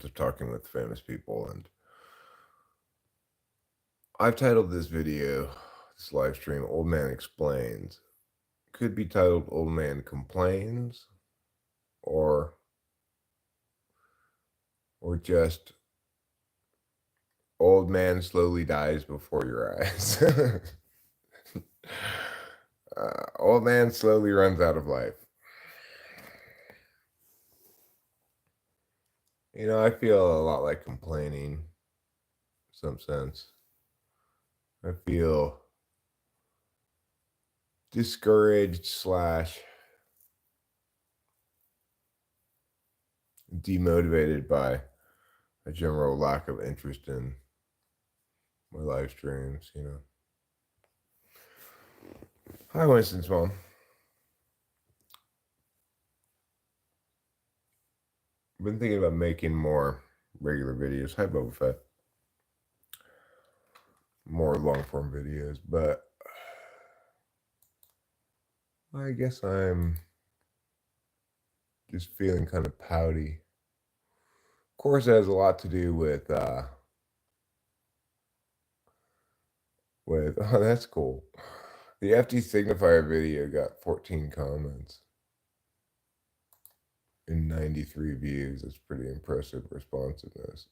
concept of talking with famous people, and I've titled this video, this live stream, Old Man Explains. Could be titled Old Man Complains, or just Old Man Slowly Dies Before Your Eyes. Old Man slowly runs out of life. You know, I feel a lot like complaining in some sense. I feel discouraged slash demotivated by a general lack of interest in my live streams, you know. Hi, Winston's mom. I've been thinking about making more regular videos. Hi, Boba Fett. More long form videos, but I guess I'm just feeling kind of pouty. Of course, it has a lot to do with oh, that's cool. The FT signifier video got 14 comments and 93 views. That's pretty impressive responsiveness.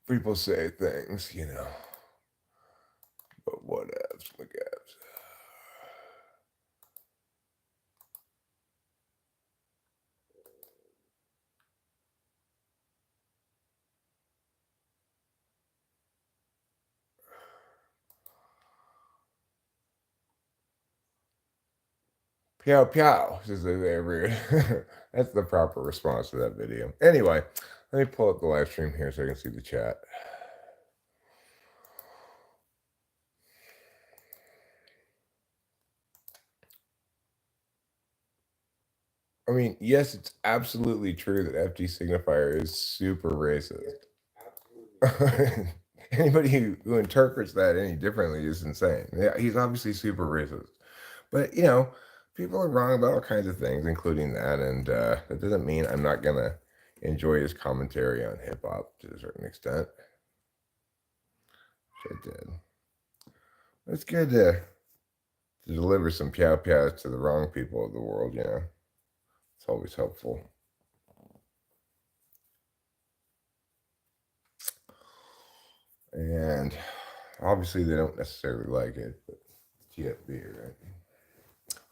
People say things, you know, but whatevs, McGavs. Pew pew, says they're rude. That's the proper response to that video. Anyway, let me pull up the live stream here so I can see the chat. I mean, yes, it's absolutely true that FG signifier is super racist. Anybody who interprets that any differently is insane. Yeah, he's obviously super racist. But, you know, people are wrong about all kinds of things, including that. And that doesn't mean I'm not going to enjoy his commentary on hip hop to a certain extent. Which I did. But it's good to deliver some pow pows to the wrong people of the world, you know. It's always helpful. And obviously they don't necessarily like it, but TFB, right?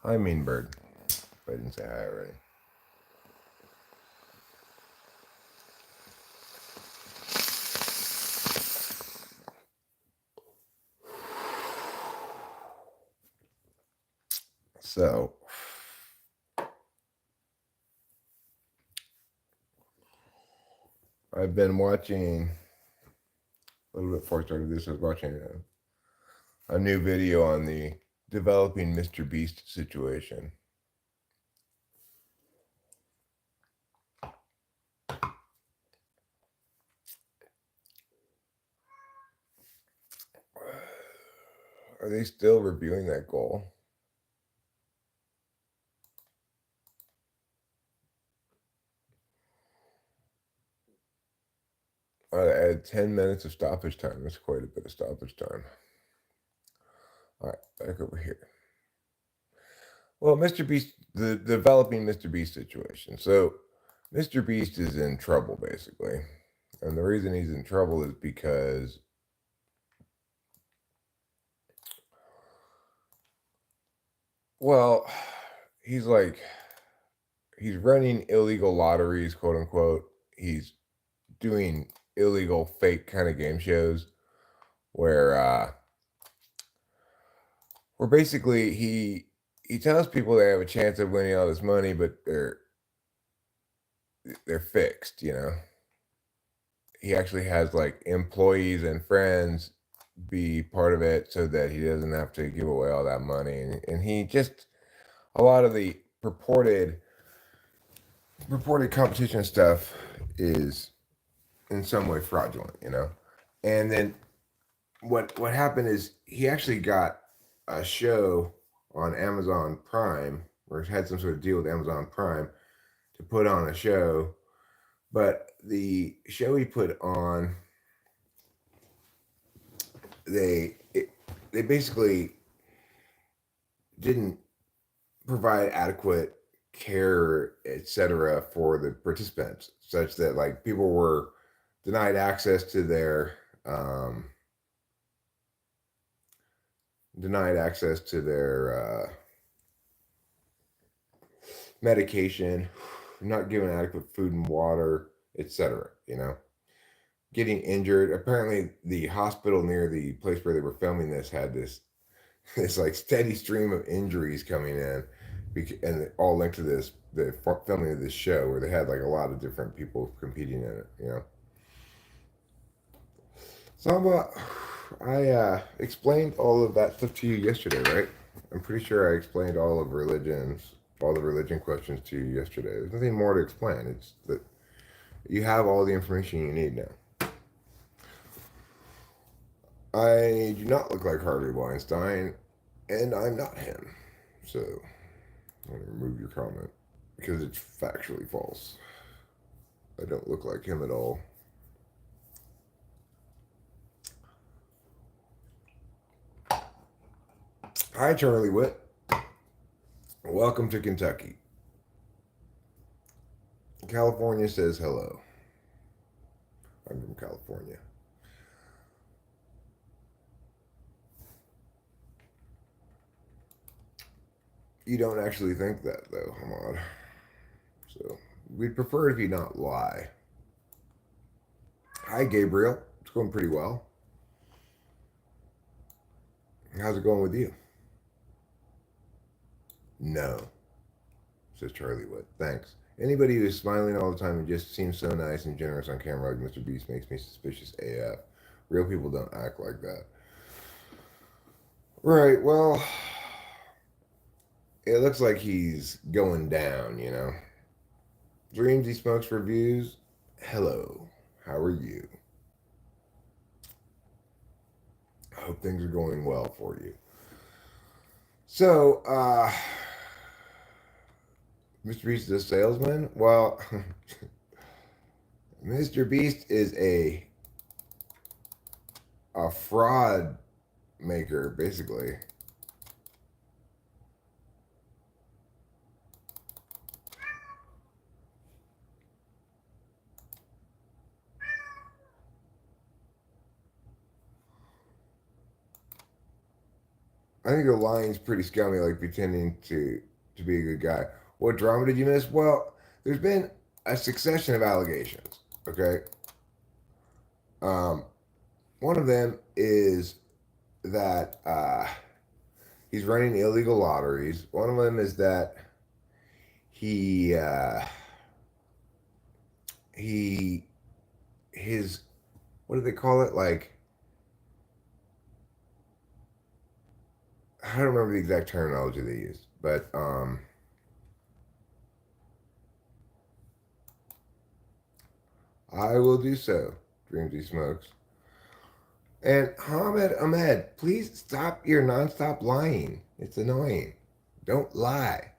Hi, Mean Bird. If I didn't say hi already. So, I've been watching, a little bit before I started this, I was watching a new video on the developing MrBeast situation. Are they still reviewing that goal? I added 10 minutes of stoppage time. That's quite a bit of stoppage time. All right, back over here. Well, MrBeast, the developing MrBeast situation. So, MrBeast is in trouble, basically. And the reason he's in trouble is because well, he's running illegal lotteries, quote unquote. He's doing illegal fake kind of game shows where basically he tells people they have a chance of winning all this money, but they're fixed, you know. He actually has like employees and friends be part of it so that he doesn't have to give away all that money, and he just a lot of the purported competition stuff is in some way fraudulent, you know. And then what happened is he actually got a show on Amazon Prime or had some sort of deal with Amazon Prime to put on a show. But the show he put on, they it, they basically didn't provide adequate care, etc., for the participants, such that like people were denied access to their denied access to their medication, not given adequate food and water, etc. You know, getting injured. Apparently, the hospital near the place where they were filming this had this like steady stream of injuries coming in, and all linked to the filming of this show where they had like a lot of different people competing in it. You know, so I explained all of that stuff to you yesterday, right? I'm pretty sure I explained all the religion questions to you yesterday. There's nothing more to explain. It's that you have all the information you need now. I do not look like Harvey Weinstein, and I'm not him. So I'm going to remove your comment because it's factually false. I don't look like him at all. Hi, Charlie Witt. Welcome to Kentucky. California says hello. I'm from California. You don't actually think that, though, Hamad. So we'd prefer if you not lie. Hi, Gabriel. It's going pretty well. How's it going with you? No, says Charlie Wood. Thanks. Anybody who's smiling all the time and just seems so nice and generous on camera like MrBeast makes me suspicious AF. Real people don't act like that. Right, well, it looks like he's going down, you know. Dreams he smokes for views. Hello, how are you? I hope things are going well for you. So, MrBeast is a salesman? Well, MrBeast is a fraud maker, basically. I think the line's pretty scummy, like pretending to be a good guy. What drama did you miss? Well, there's been a succession of allegations. Okay, one of them is that he's running illegal lotteries. One of them is that he his what do they call it? Like, I don't remember the exact terminology they use, but I will do so. Dreams he smokes. And Ahmed Ahmed, please stop your nonstop lying. It's annoying. Don't lie.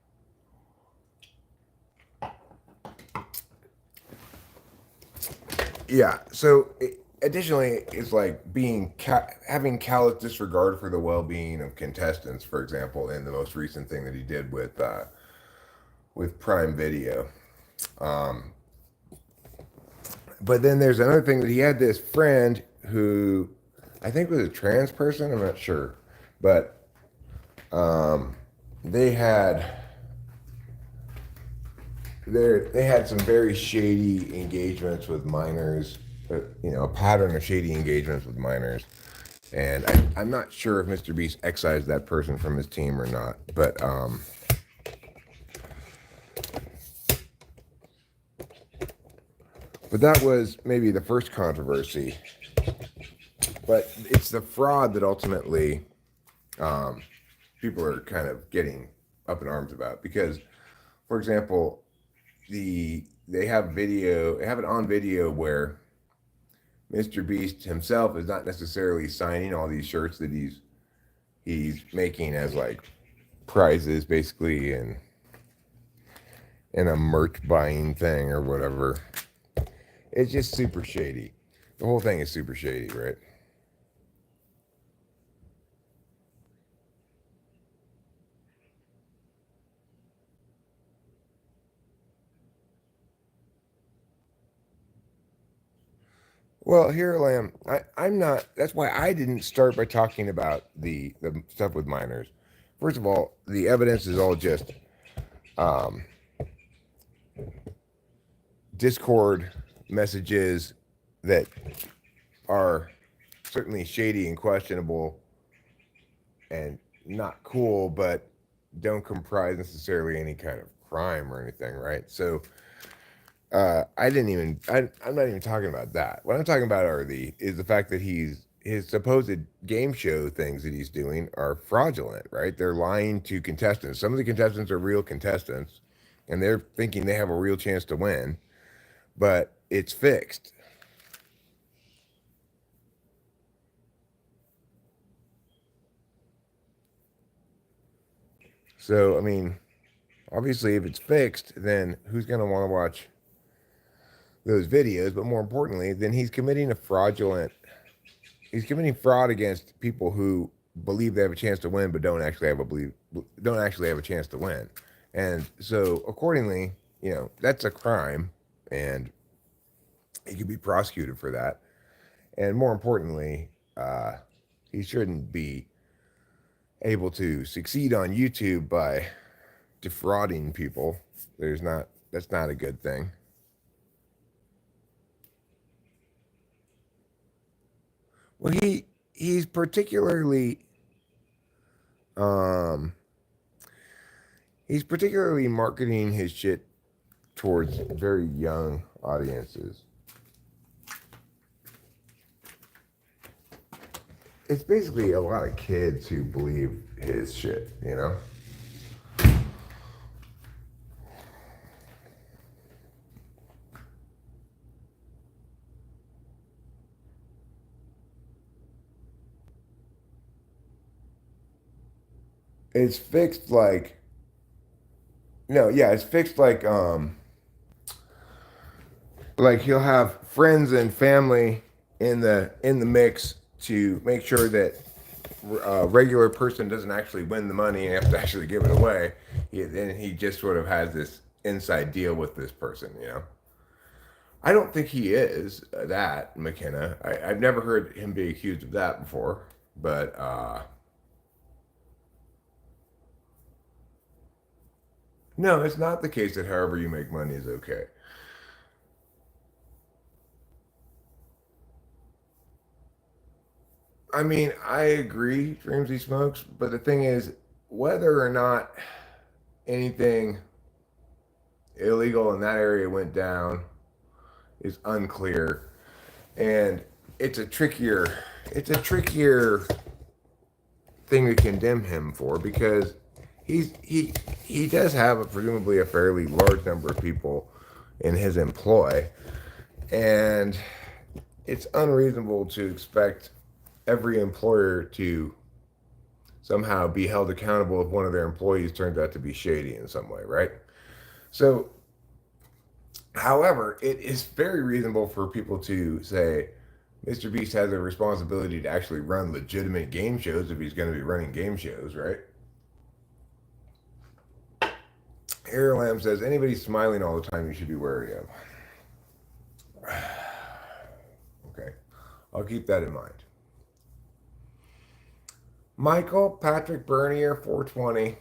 Yeah. So additionally, it's like having callous disregard for the well-being of contestants. For example, in the most recent thing that he did with Prime Video. But then there's another thing that he had this friend who I think was a trans person. I'm not sure, but they had they had some very shady engagements with minors. You know, a pattern of shady engagements with minors. And I'm not sure if MrBeast excised that person from his team or not, but that was maybe the first controversy. But it's the fraud that ultimately people are kind of getting up in arms about. Because, for example, they have it on video where MrBeast himself is not necessarily signing all these shirts that he's making as like prizes, basically, and in a merch buying thing or whatever. It's just super shady. The whole thing is super shady, right? Well, here I am. I'm not. That's why I didn't start by talking about the stuff with minors. First of all, the evidence is all just um, Discord messages that are certainly shady and questionable and not cool, but don't comprise necessarily any kind of crime or anything, right? So I didn't even. I'm not even talking about that. What I'm talking about is the fact that his supposed game show things that he's doing are fraudulent, right? They're lying to contestants. Some of the contestants are real contestants, and they're thinking they have a real chance to win, but it's fixed. So I mean, obviously, if it's fixed, then who's going to want to watch those videos? But more importantly, then he's committing fraud against people who believe they have a chance to win, but don't actually have a chance to win. And so, accordingly, that's a crime, and he could be prosecuted for that. And more importantly, he shouldn't be able to succeed on YouTube by defrauding people. That's not a good thing. Well, he's um particularly marketing his shit towards very young audiences. It's basically a lot of kids who believe his shit. It's fixed like no, yeah, it's fixed like he'll have friends and family in the mix to make sure that a regular person doesn't actually win the money and have to actually give it away. Then he just sort of has this inside deal with this person. I don't think he is that McKenna. I've never heard him be accused of that before, but no, it's not the case that however you make money is okay. I mean, I agree, dreams he smokes, but the thing is, whether or not anything illegal in that area went down is unclear, and it's a trickier, it's a trickier thing to condemn him for because he does have presumably a fairly large number of people in his employ, and it's unreasonable to expect every employer to somehow be held accountable if one of their employees turns out to be shady in some way, right? So, however, it is very reasonable for people to say Mr. Beast has a responsibility to actually run legitimate game shows if he's going to be running game shows, right? Air Lamb says anybody smiling all the time you should be wary of. Okay, I'll keep that in mind. Michael Patrick Bernier 420.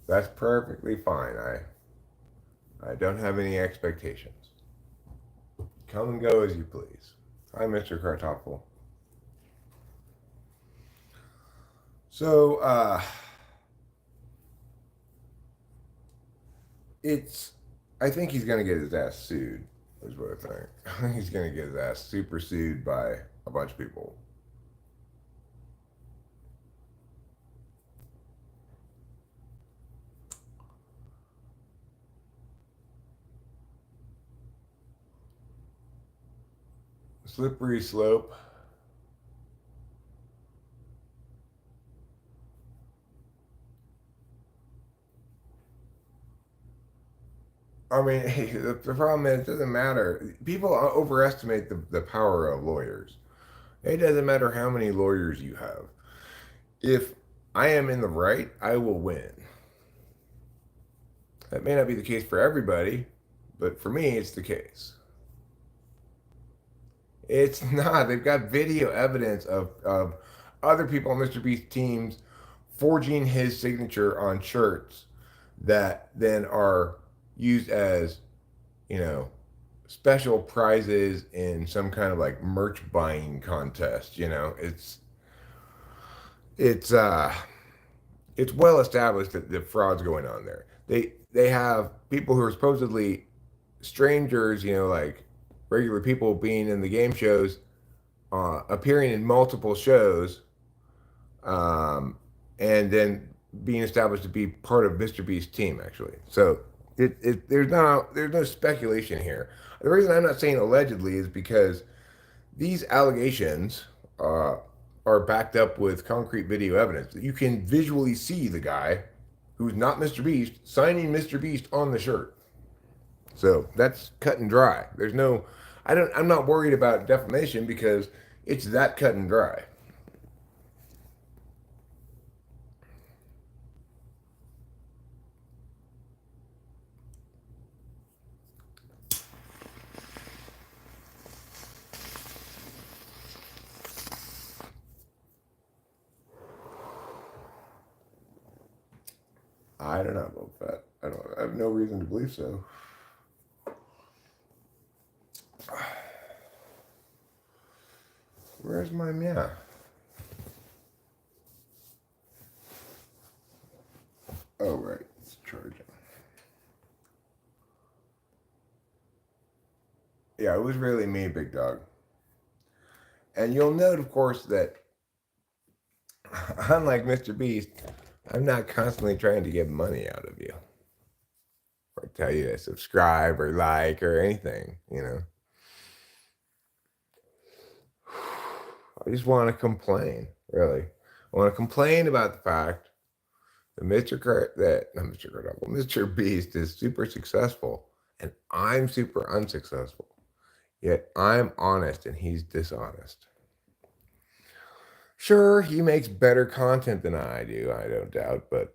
That's perfectly fine. I don't have any expectations. Come and go as you please. Hi, Mr. Kartoffel. So, it's. I think he's gonna get his ass sued. Is what I think. I think he's gonna get his ass super sued by a bunch of people. Slippery slope. I mean, the problem is, it doesn't matter. People overestimate the power of lawyers. It doesn't matter how many lawyers you have. If I am in the right, I will win. That may not be the case for everybody, but for me, it's the case. It's not. They've got video evidence of other people on MrBeast teams forging his signature on shirts that then are used as, you know, special prizes in some kind of like merch buying contest. It's it's well established that the fraud's going on there. They have people who are supposedly strangers, like regular people being in the game shows, appearing in multiple shows, um, and then being established to be part of MrBeast's team, actually. So there's no speculation here. The reason I'm not saying allegedly is because these allegations are backed up with concrete video evidence. You can visually see the guy who's not MrBeast signing MrBeast on the shirt. So that's cut and dry. I'm not worried about defamation because it's that cut and dry. I don't know about that. I have no reason to believe so. Where's my meow? Oh, right. It's charging. Yeah, it was really me, big dog. And you'll note, of course, that unlike MrBeast, I'm not constantly trying to get money out of you or tell you to subscribe or like or anything. I just want to complain, really. I want to complain about the fact that MrBeast is super successful and I'm super unsuccessful. Yet I'm honest and he's dishonest. Sure, he makes better content than I do, I don't doubt, but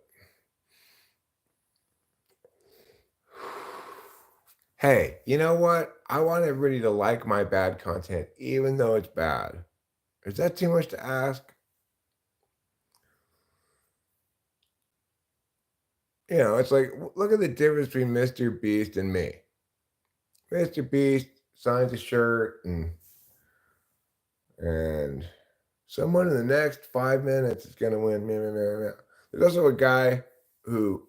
hey, you know what? I want everybody to like my bad content, even though it's bad. Is that too much to ask? It's like, look at the difference between MrBeast and me. MrBeast signs a shirt and someone in the next 5 minutes is going to win. There's also a guy who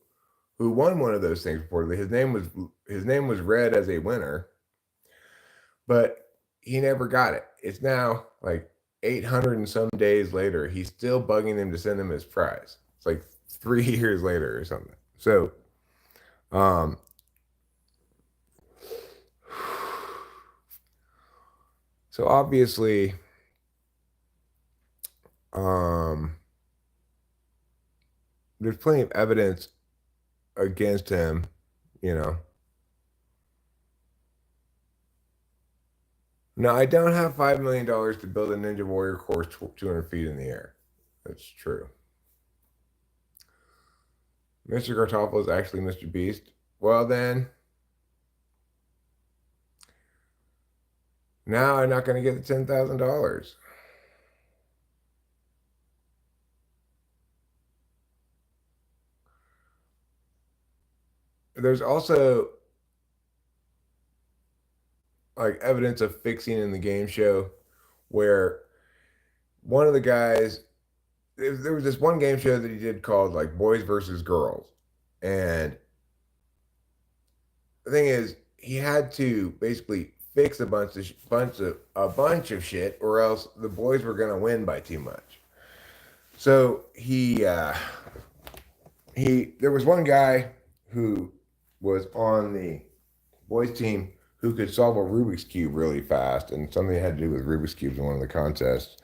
won one of those things reportedly. His name was read as a winner, but he never got it. It's now like 800 and some days later. He's still bugging him to send him his prize. It's like 3 years later or something. So, um, so obviously, there's plenty of evidence against him, you know. Now, I don't have $5 million to build a Ninja Warrior course 200 feet in the air. That's true. Mr. Kartoffel is actually MrBeast. Well, then, now I'm not going to get the $10,000. There's also like evidence of fixing in the game show where one of the guys, there was this one game show that he did called like Boys versus Girls. And the thing is, he had to basically fix a bunch of shit, or else the boys were gonna win by too much. So there was one guy who was on the boys team who could solve a Rubik's Cube really fast, and something had to do with Rubik's Cubes in one of the contests.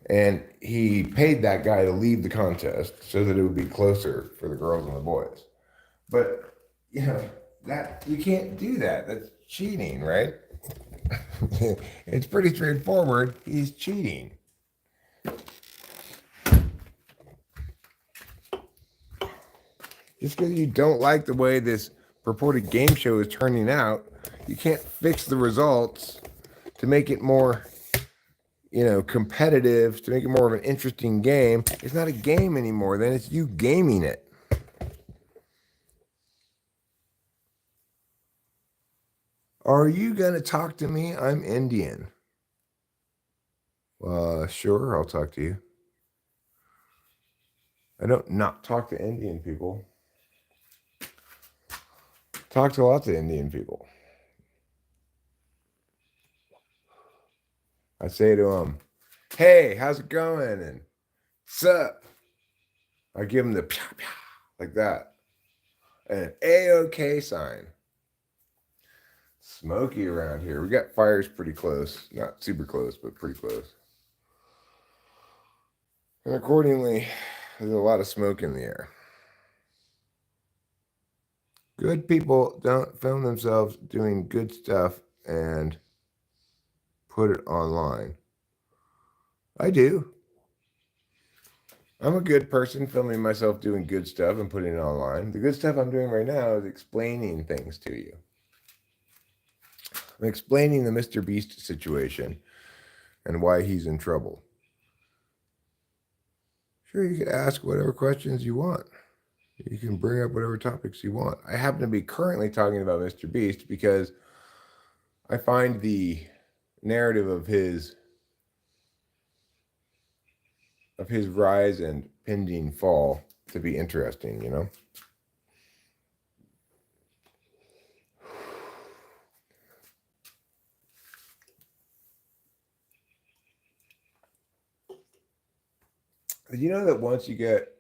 And he paid that guy to leave the contest so that it would be closer for the girls and the boys. But, that you can't do that. That's cheating, right? It's pretty straightforward. He's cheating. Just because you don't like the way this purported game show is turning out, you can't fix the results to make it more, competitive, to make it more of an interesting game. It's not a game anymore, then it's you gaming it. Are you going to talk to me? I'm Indian. Sure, I'll talk to you. I don't not talk to Indian people. Talk to lots of Indian people. I say to them, hey, how's it going? And sup? I give them the pya pya, like that. And an A-OK sign. Smoky around here. We got fires pretty close. Not super close, but pretty close. And accordingly, there's a lot of smoke in the air. Good people don't film themselves doing good stuff and put it online. I do. I'm a good person filming myself doing good stuff and putting it online. The good stuff I'm doing right now is explaining things to you. I'm explaining the MrBeast situation and why he's in trouble. Sure, you can ask whatever questions you want. You can bring up whatever topics you want. I happen to be currently talking about MrBeast because I find the narrative of his rise and pending fall to be interesting, Did you know that once you get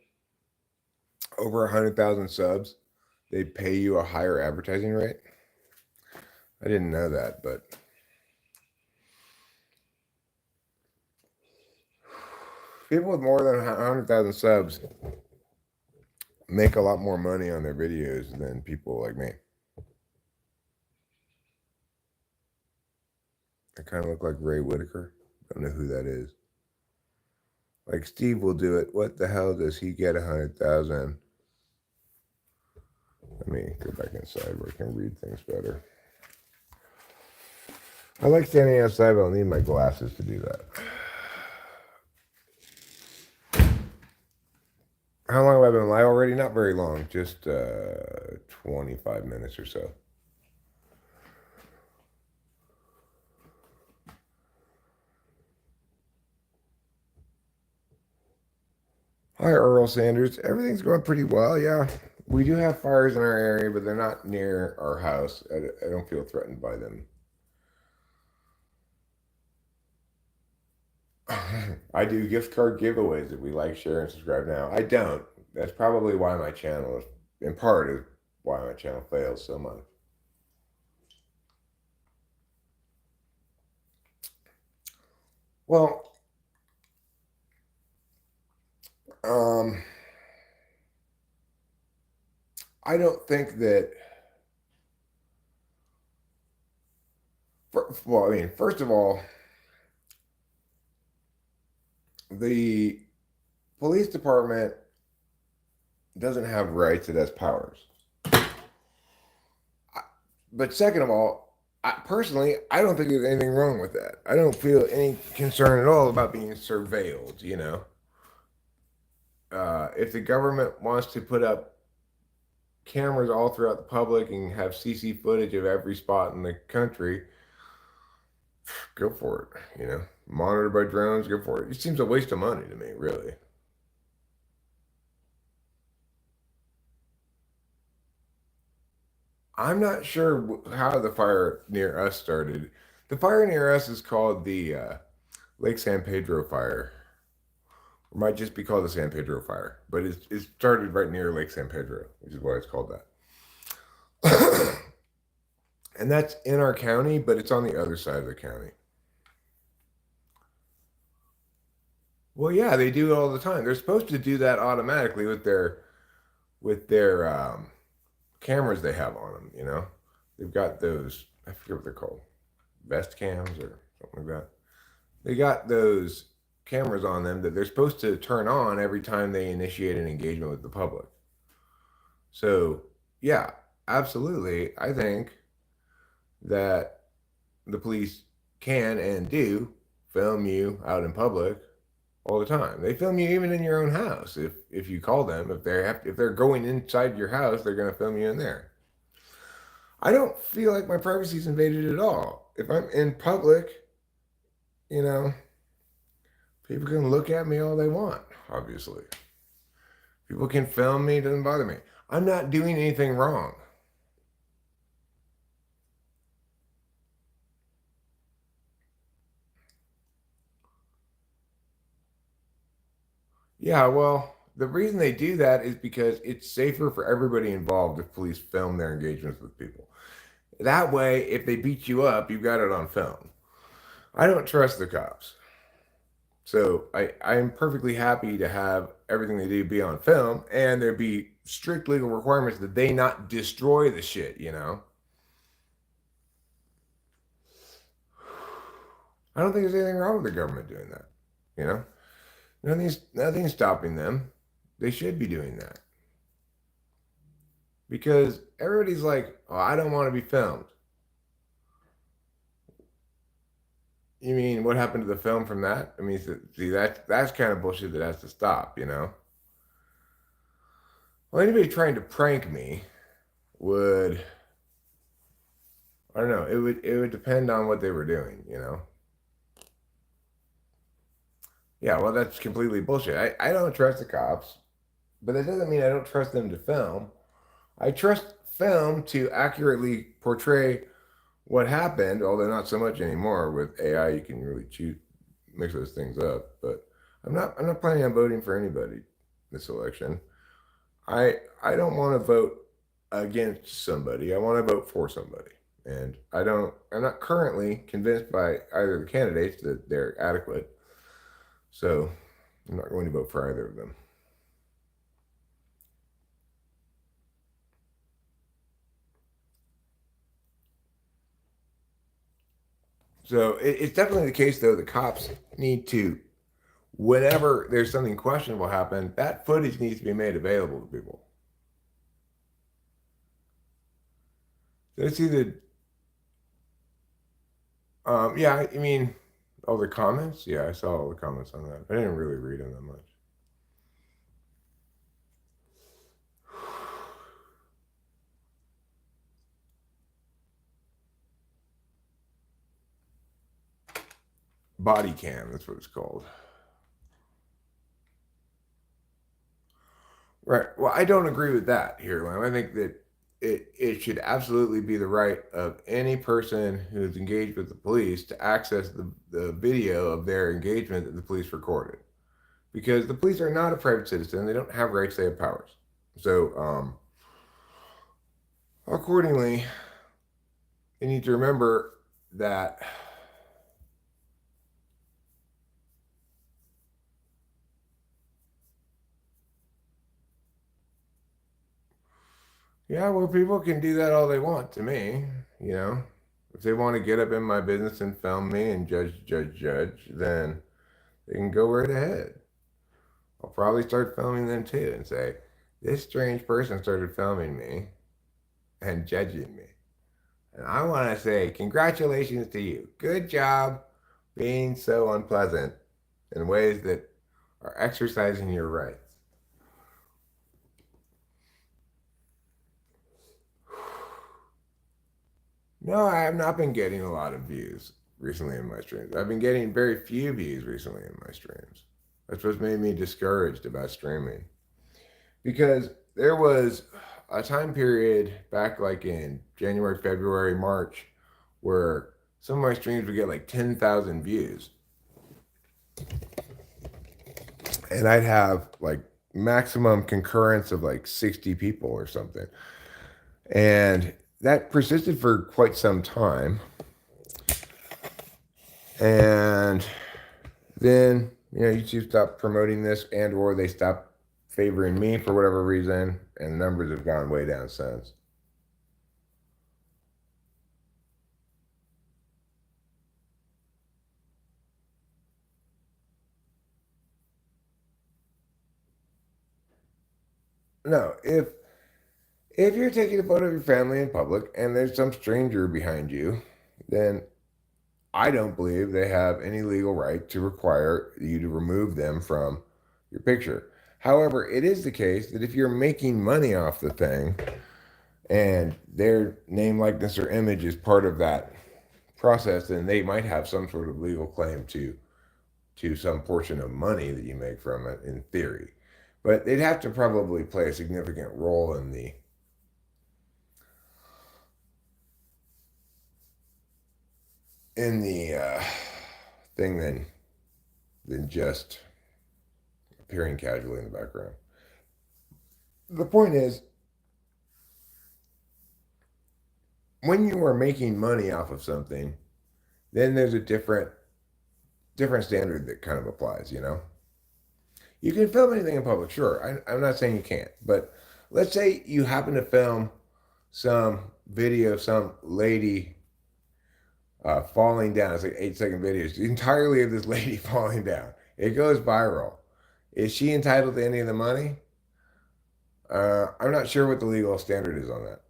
over 100,000 subs, they pay you a higher advertising rate? I didn't know that, but people with more than 100,000 subs make a lot more money on their videos than people like me. I kind of look like Ray Whitaker. Don't know who that is. Like Steve will do it. What the hell does he get 100,000? Let me go back inside where I can read things better. I like standing outside, but I'll need my glasses to do that. How long have I been live already? Not very long, just 25 minutes or so. Hi, Earl Sanders. Everything's going pretty well, yeah. We do have fires in our area, but they're not near our house. I don't feel threatened by them. I do gift card giveaways if we like, share, and subscribe now. I don't. That's probably why my channel is, in part, is why my channel fails so much. Well, I don't think that. First of all, the police department doesn't have rights, it has powers. But second of all, personally, I don't think there's anything wrong with that. I don't feel any concern at all about being surveilled, If the government wants to put up cameras all throughout the public and have CC footage of every spot in the country, go for it, Monitored by drones, go for it. It seems a waste of money to me, really. I'm not sure how the fire near us started. The fire near us is called the Lake San Pedro fire. It might just be called the San Pedro fire, but it started right near Lake San Pedro, which is why it's called that. And that's in our county, but it's on the other side of the county. Well, yeah, they do it all the time. They're supposed to do that automatically with their cameras they have on them. You know, they've got those. I forget what they're called, vest cams or something like that. They got those cameras on them that they're supposed to turn on every time they initiate an engagement with the public. So, yeah, absolutely. I think that the police can and do film you out in public all the time. They film you even in your own house. If you call them, if they're going inside your house, they're going to film you in there. I don't feel like my privacy is invaded at all. If I'm in public, you know, people can look at me all they want, obviously. People can film me, it doesn't bother me. I'm not doing anything wrong. Yeah, well, the reason they do that is because it's safer for everybody involved if police film their engagements with people. That way, if they beat you up, you've got it on film. I don't trust the cops. So I'm perfectly happy to have everything they do be on film and there be strict legal requirements that they not destroy the shit, you know? I don't think there's anything wrong with the government doing that, you know? Nothing's stopping them. They should be doing that. Because everybody's like, oh, I don't want to be filmed. You mean what happened to the film from that? I mean, see, that's kind of bullshit that has to stop, you know? Well, anybody trying to prank me would, I don't know, it would depend on what they were doing, you know? Yeah, well, that's completely bullshit. I don't trust the cops, but that doesn't mean I don't trust them to film. I trust film to accurately portray what happened, although not so much anymore. With AI, you can really mix those things up. But I'm not planning on voting for anybody this election. I don't want to vote against somebody. I want to vote for somebody. And I'm not currently convinced by either of the candidates that they're adequate. So I'm not going to vote for either of them. So it's definitely the case, though. The cops need to, whenever there's something questionable happen, that footage needs to be made available to people. So it's either, yeah, I mean, all the comments. Yeah, I saw all the comments on that. I didn't really read them that much. Body cam, that's what it's called. Right. Well, I don't agree with that here, Lam. I think that it should absolutely be the right of any person who's engaged with the police to access the video of their engagement that the police recorded. Because the police are not a private citizen. They don't have rights, they have powers. So, accordingly, you need to remember that yeah, well, people can do that all they want to me, you know. If they want to get up in my business and film me and judge, then they can go right ahead. I'll probably start filming them too and say, this strange person started filming me and judging me. And I want to say, congratulations to you. Good job being so unpleasant in ways that are exercising your rights. No, I have not been getting a lot of views recently in my streams. I've been getting very few views recently in my streams. That's what's made me discouraged about streaming. Because there was a time period back like in January, February, March, where some of my streams would get like 10,000 views. And I'd have like maximum concurrence of like 60 people or something. And that persisted for quite some time. And then, YouTube stopped promoting this or they stopped favoring me for whatever reason. And the numbers have gone way down since. no, if you're taking a photo of your family in public and there's some stranger behind you, then I don't believe they have any legal right to require you to remove them from your picture. However, it is the case that if you're making money off the thing and their name, likeness, or image is part of that process, then they might have some sort of legal claim to some portion of money that you make from it in theory. But they'd have to probably play a significant role in the thing than just appearing casually in the background. The point is, when you are making money off of something, then there's a different standard that kind of applies. You can film anything in public, sure. I'm not saying you can't, but let's say you happen to film some video of some lady falling down. It's like 8-second videos entirely of this lady falling down. It goes viral. Is she entitled to any of the money? I'm not sure what the legal standard is on that.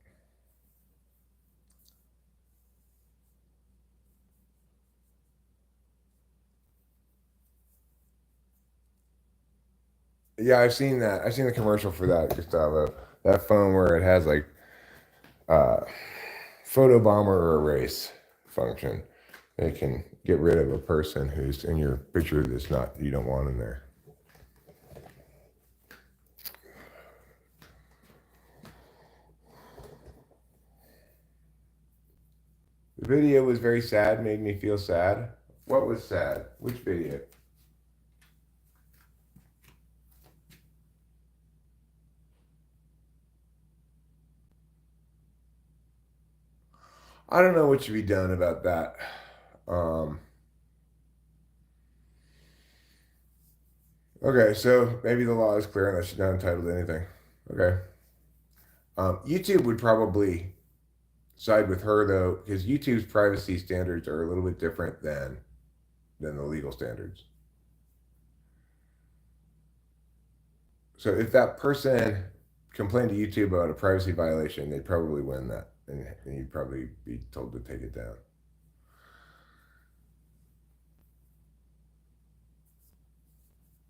Yeah, I've seen that. I've seen the commercial for that, Gustavo. That phone where it has like uh, photo bomber or erase function. It can get rid of a person who's in your picture that's not you don't want in there. The video was very sad, made me feel sad. What was sad? Which video? I don't know what should be done about that. Um, okay, so maybe the law is clear and that she's not entitled to anything. Okay. YouTube would probably side with her though, because YouTube's privacy standards are a little bit different than the legal standards. So if that person complained to YouTube about a privacy violation, they'd probably win that, and you'd probably be told to take it down.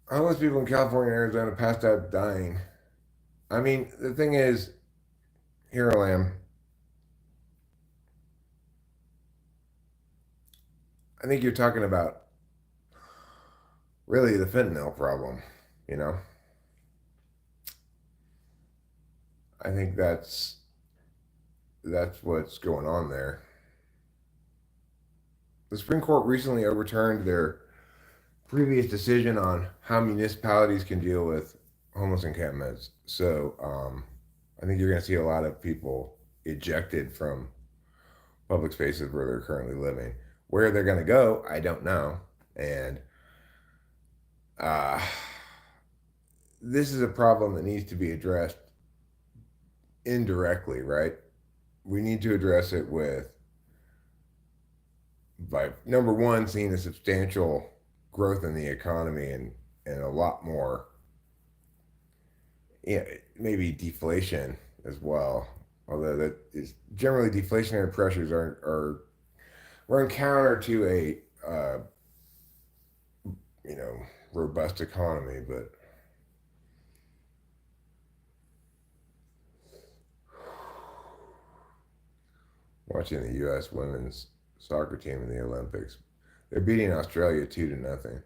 Homeless people in California and Arizona passed out dying. I mean, the thing is, here I am. I think you're talking about really the fentanyl problem. You know, I think that's what's going on there. The Supreme Court recently overturned their previous decision on how municipalities can deal with homeless encampments. So I think you're going to see a lot of people ejected from public spaces where they're currently living. Where they're going to go, I don't know. And uh, this is a problem that needs to be addressed indirectly, right? We need to address it with, by number one, seeing a substantial growth in the economy and a lot more, yeah, maybe deflation as well. Although that is generally deflationary pressures are run counter to a you know robust economy, but watching the U.S. women's soccer team in the Olympics, they're beating Australia 2-0.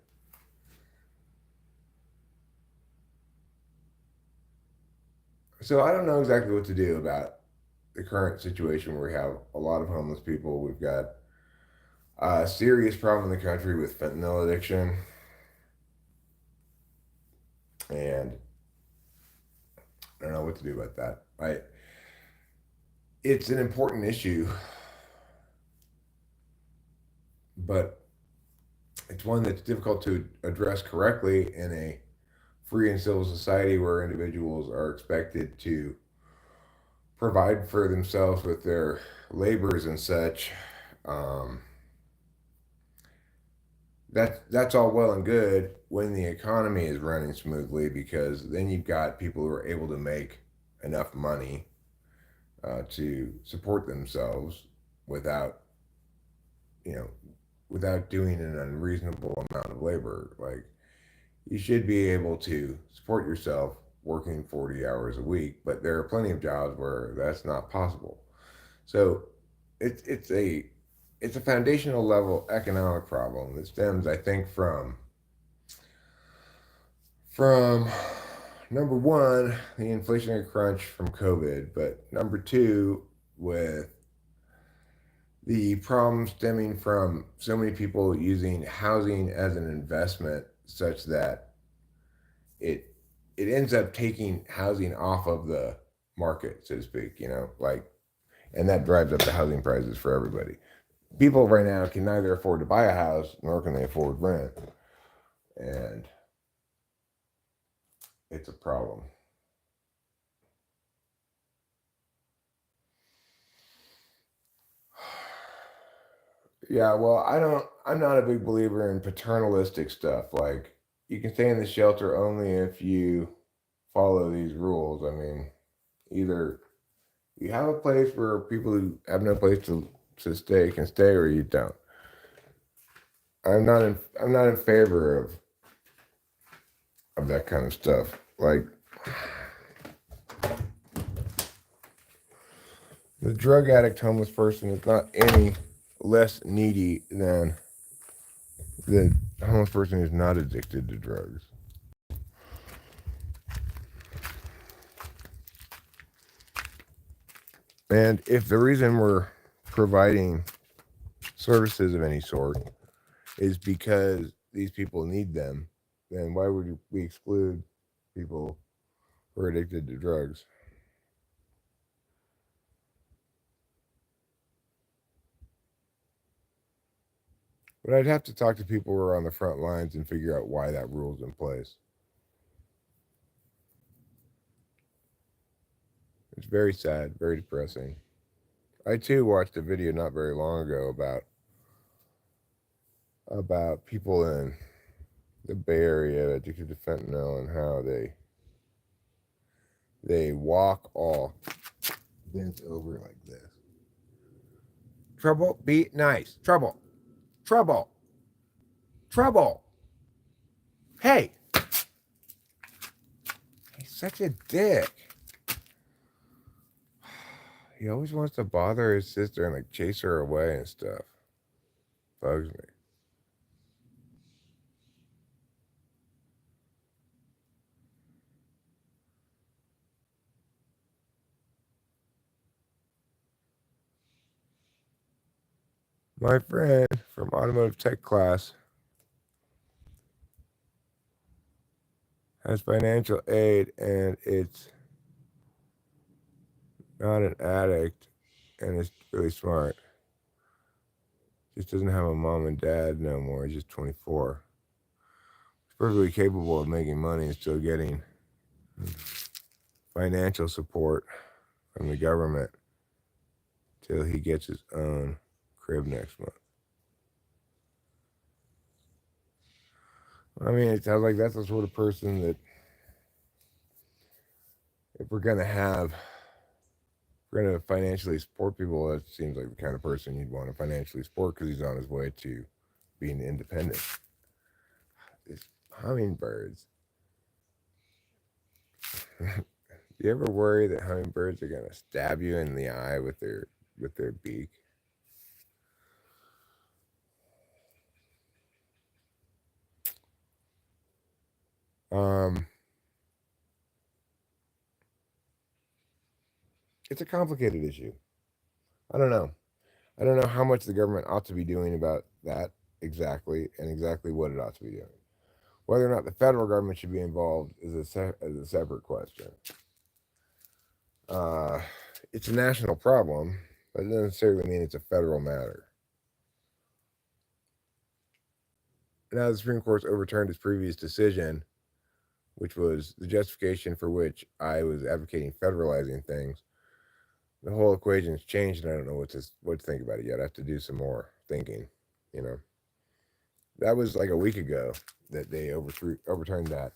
So I don't know exactly what to do about the current situation where we have a lot of homeless people. We've got a serious problem in the country with fentanyl addiction, and I don't know what to do about that. It's an important issue, but it's one that's difficult to address correctly in a free and civil society where individuals are expected to provide for themselves with their labors and such. Um, that's all well and good when the economy is running smoothly, because then you've got people who are able to make enough money to support themselves without, you know, without doing an unreasonable amount of labor. Like, you should be able to support yourself working 40 hours a week, but there are plenty of jobs where that's not possible. So it's it's a foundational level economic problem that stems, I think, from number one, the inflationary crunch from COVID, but number two, with the problem stemming from so many people using housing as an investment, such that it it ends up taking housing off of the market, so to speak. Like, and that drives up the housing prices for everybody. People right now can neither afford to buy a house nor can they afford rent, and it's a problem. Yeah, well, I'm not a big believer in paternalistic stuff. Like, you can stay in the shelter only if you follow these rules. I mean, either you have a place where people who have no place to stay can stay, or you don't. I'm not in favor of that kind of stuff. Like, the drug addict homeless person is not any less needy than the homeless person who's not addicted to drugs. And if the reason we're providing services of any sort is because these people need them, then why would we exclude people who are addicted to drugs? But I'd have to talk to people who are on the front lines and figure out why that rule's in place. It's very sad, very depressing. I too watched a video not very long ago about people in the Bay Area addicted to fentanyl and how they walk all bent over like this. Trouble, be nice. Trouble, trouble, trouble. Hey, he's such a dick. He always wants to bother his sister and like chase her away and stuff. Bugs me. My friend from automotive tech class has financial aid, and it's not an addict, and it's really smart. Just doesn't have a mom and dad no more. He's just 24. He's perfectly capable of making money and still getting financial support from the government till he gets his own crib next month. I mean, it sounds like that's the sort of person that, if we're gonna financially support people, it seems like the kind of person you'd want to financially support because he's on his way to being independent. It's hummingbirds. Do you ever worry that hummingbirds are gonna stab you in the eye with their beak? Um, it's a complicated issue. I don't know. I don't know how much the government ought to be doing about that exactly, and exactly what it ought to be doing. Whether or not the federal government should be involved is a separate question. Uh, it's a national problem, but it doesn't necessarily mean it's a federal matter. Now, the Supreme Court's overturned its previous decision, which was the justification for which I was advocating federalizing things. The whole equation's changed, and I don't know what to think about it yet. I have to do some more thinking, you know. That was like a week ago that they overturned that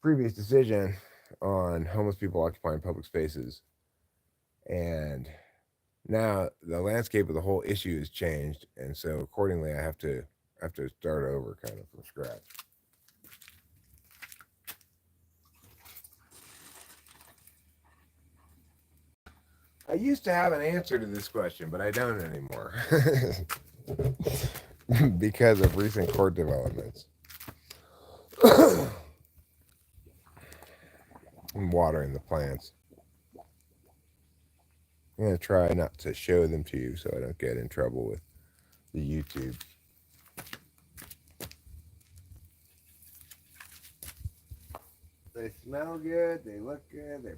previous decision on homeless people occupying public spaces, and now the landscape of the whole issue has changed, and so accordingly, I have to start over kind of from scratch. I used to have an answer to this question, but I don't anymore because of recent court developments. I'm watering the plants. I'm going to try not to show them to you so I don't get in trouble with the YouTube. They smell good. They look good. They're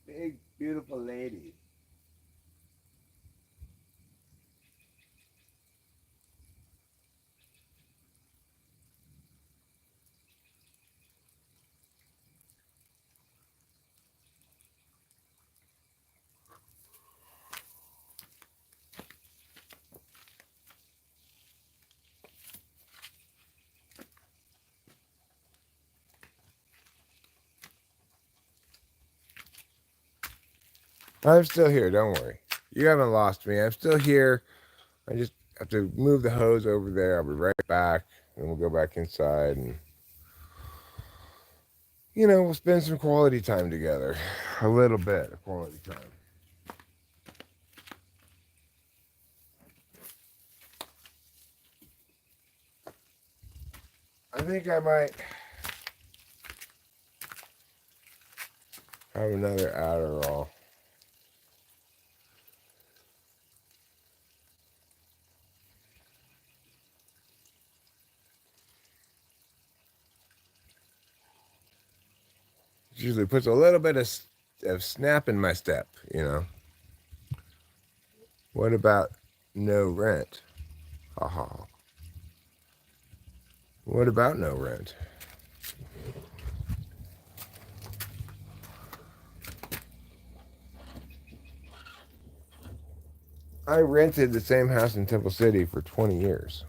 big, beautiful ladies. I'm still here. Don't worry. You haven't lost me. I'm still here. I just have to move the hose over there. I'll be right back. And we'll go back inside and, we'll spend some quality time together. A little bit of quality time. I think I might have another Adderall. It usually puts a little bit of snap in my step. What about no rent? Haha. What about no rent? I rented the same house in Temple City for 20 years.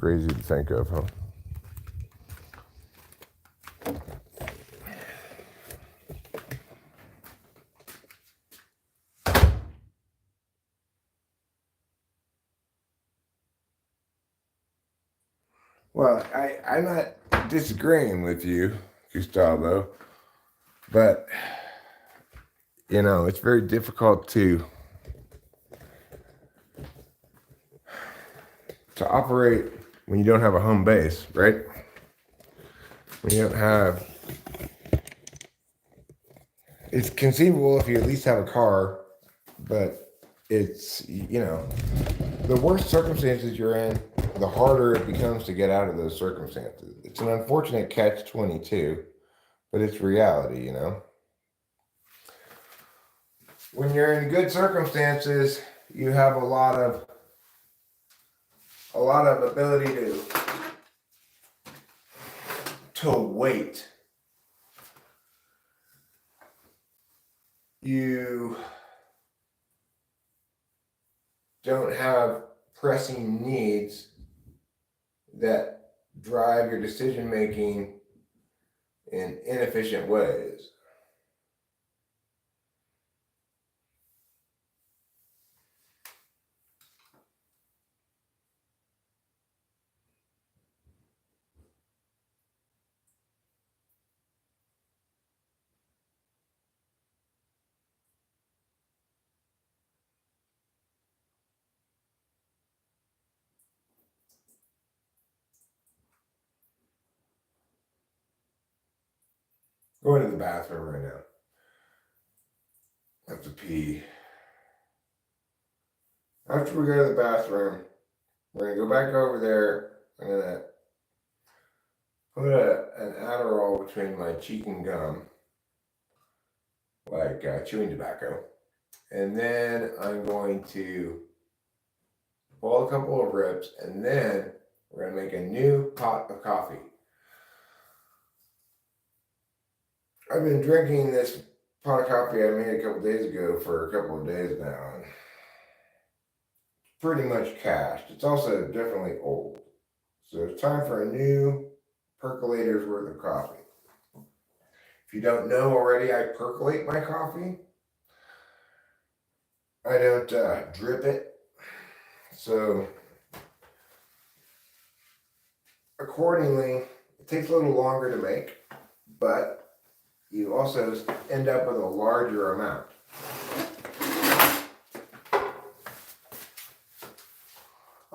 Crazy to think of, huh? Well, I'm not disagreeing with you, Gustavo, but, it's very difficult to operate when you don't have a home base, right? When you don't have, it's conceivable if you at least have a car, but the worse circumstances you're in, the harder it becomes to get out of those circumstances. It's an unfortunate catch-22, but it's reality. When you're in good circumstances, you have a lot of ability to wait. You don't have pressing needs that drive your decision making in inefficient ways. Going to the bathroom right now. I have to pee. After we go to the bathroom, we're going to go back over there. I'm going to put an Adderall between my cheek and gum, like chewing tobacco. And then I'm going to boil a couple of ribs, and then we're going to make a new pot of coffee. I've been drinking this pot of coffee I made a couple days ago for a couple of days now. pretty much cashed. It's also definitely old. So it's time for a new percolator's worth of coffee. If you don't know already, I percolate my coffee. I don't drip it. So accordingly, it takes a little longer to make, but you also end up with a larger amount.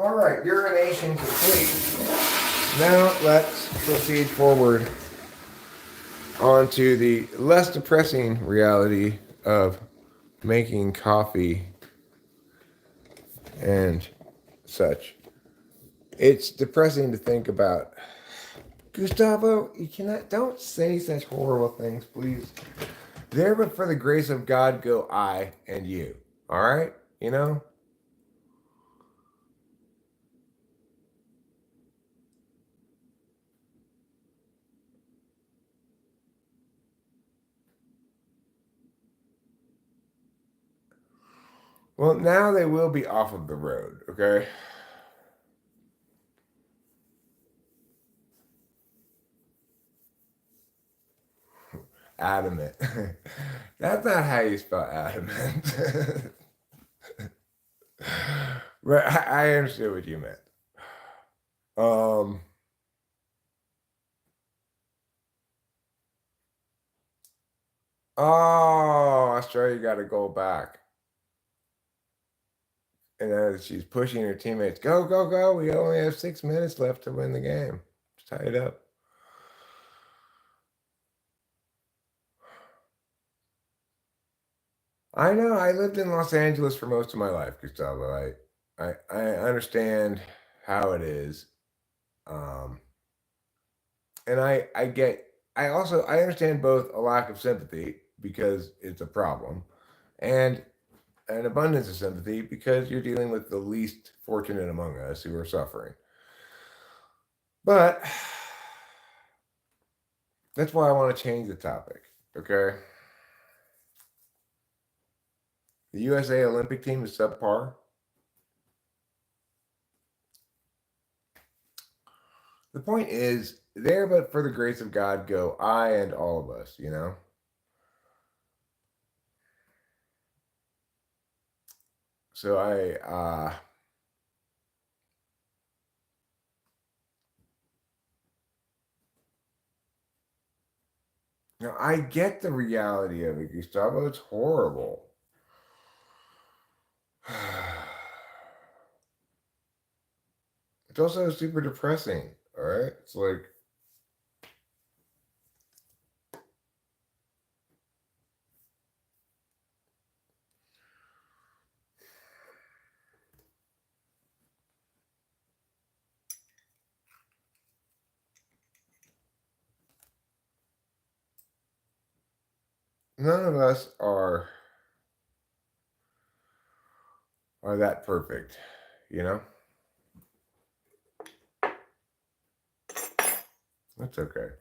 All right, urination complete. Now let's proceed forward onto the less depressing reality of making coffee and such. It's depressing to think about. Gustavo, don't say such horrible things, please. There but for the grace of God go I and you. All right? You know? Well, now they will be off of the road, okay? Adamant. That's not how you spell adamant. But I understood what you meant. Um, oh, Australia got to go back. And as she's pushing her teammates, go, go, go. We only have 6 minutes left to win the game. Just tie it up. I know. I lived in Los Angeles for most of my life, Gustavo. I understand how it is. Um, and I understand both a lack of sympathy because it's a problem and an abundance of sympathy because you're dealing with the least fortunate among us who are suffering. But that's why I want to change the topic, okay? The USA Olympic team is subpar. The point is, there but for the grace of God go I and all of us, you know? So I get the reality of it, Gustavo. It's horrible. It's also super depressing, all right? It's like, none of us are that perfect, you know? That's okay.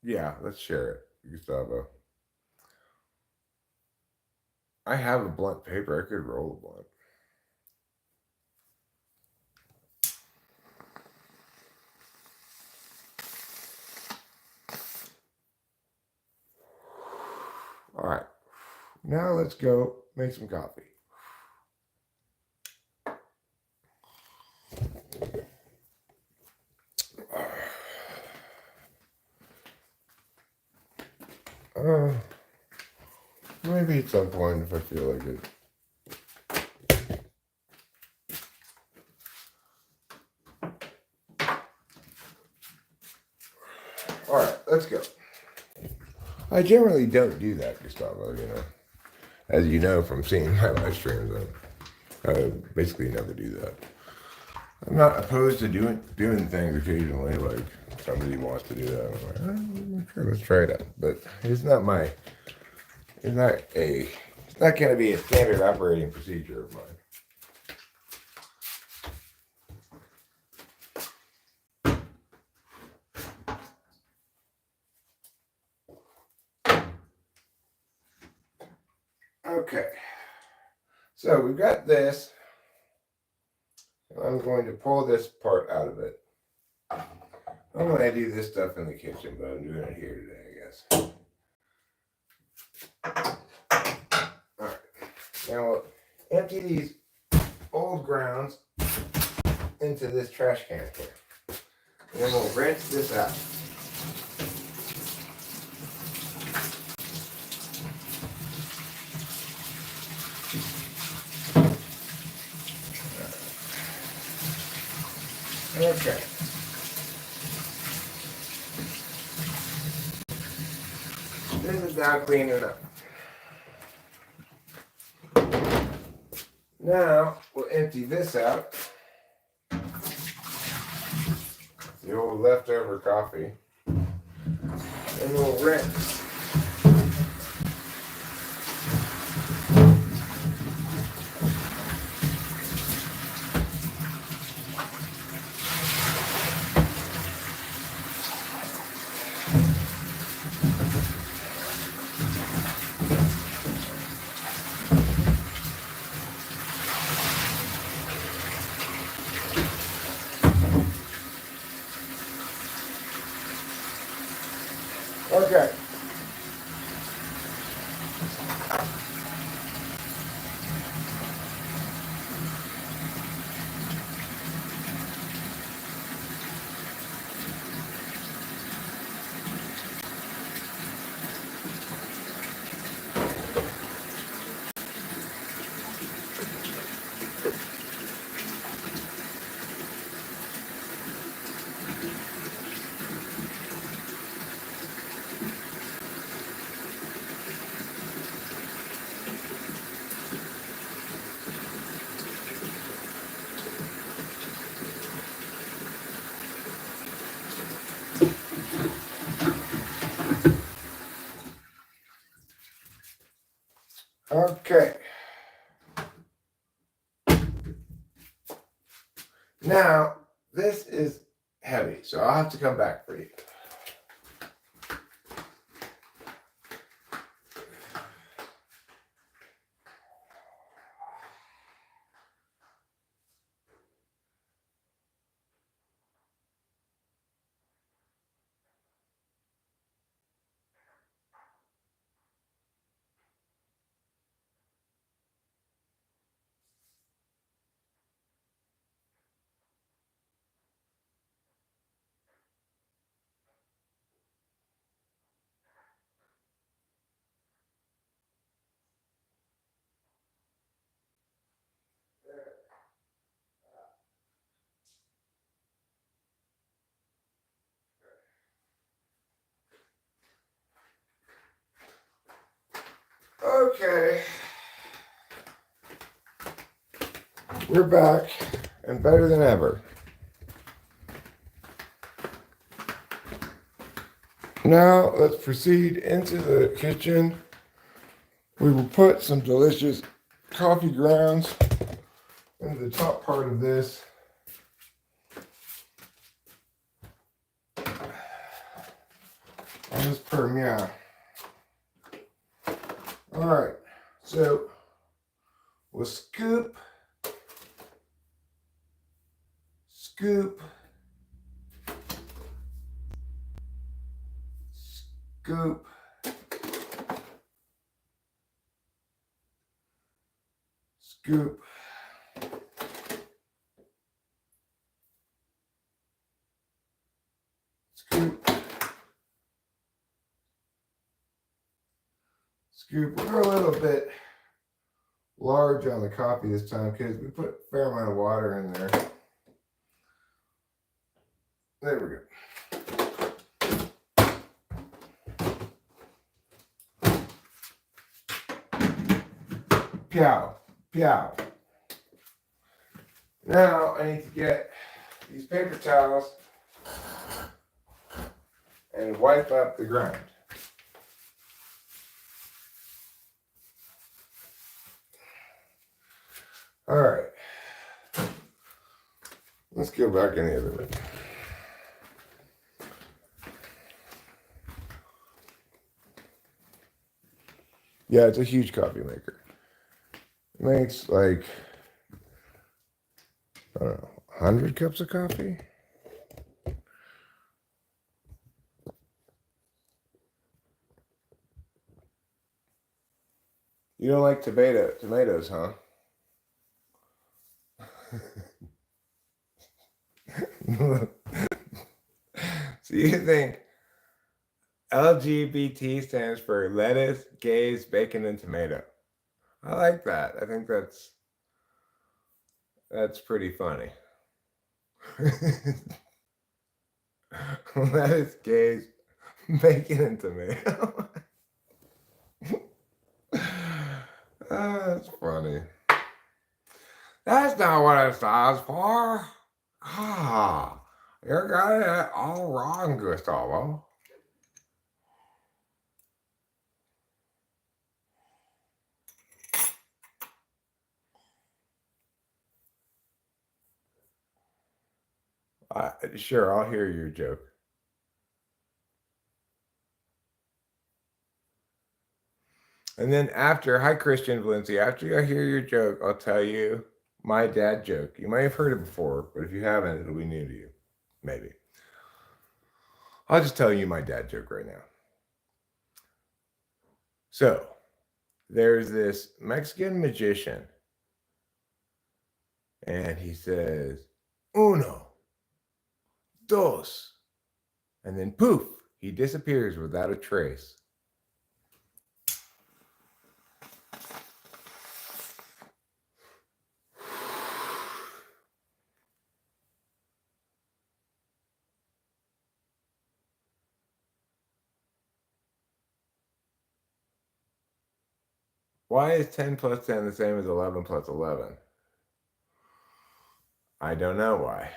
Yeah, let's share it, Gustavo. I have a blunt paper. I could roll a blunt. All right. Now let's go make some coffee. Maybe at some point if I feel like it. All right, let's go. I generally don't do that, Gustavo, you know. As you know from seeing my live streams, I basically never do that. I'm not opposed to doing things occasionally, like somebody wants to do that. I'm like, sure, let's try it out. But it's not going to be a standard operating procedure of mine. Okay. So we've got this. I'm going to pull this part out of it. Normally I do this stuff in the kitchen, but I'm doing it here today, I guess. Alright. Now we'll empty these old grounds into this trash can here. And then we'll rinse this out. Okay. This is now clean enough. Now we'll empty this out. The old leftover coffee. And we'll rinse. Okay. Okay. Now, this is heavy, so I'll have to come back for you. Okay. We're back and better than ever. Now let's proceed into the kitchen. We will put some delicious coffee grounds into the top part of this. As per meow. Alright, so we'll scoop, scoop, scoop, scoop, scoop, scoop. We're a little bit large on the coffee this time because we put a fair amount of water in there. There we go. Pow, pow. Now I need to get these paper towels and wipe up the ground. All right. Let's go back in the other room. Yeah, it's a huge coffee maker. makes like, I don't know, 100 cups of coffee? You don't like tomatoes, huh? So you think LGBT stands for lettuce, gays, bacon, and tomato? I like that. I think that's pretty funny. Lettuce, gays, bacon, and tomato. That's funny. That's not what it stands for. Ah, you got it all wrong, Gustavo. Sure, I'll hear your joke. And then hi Christian Valencia, after I hear your joke, I'll tell you my dad joke. You might have heard it before, but if you haven't, it'll be new to you. Maybe. I'll just tell you my dad joke right now. So, there's this Mexican magician, and he says, uno, dos, and then poof, he disappears without a trace. Why is 10 plus 10 the same as 11 plus 11? I don't know why.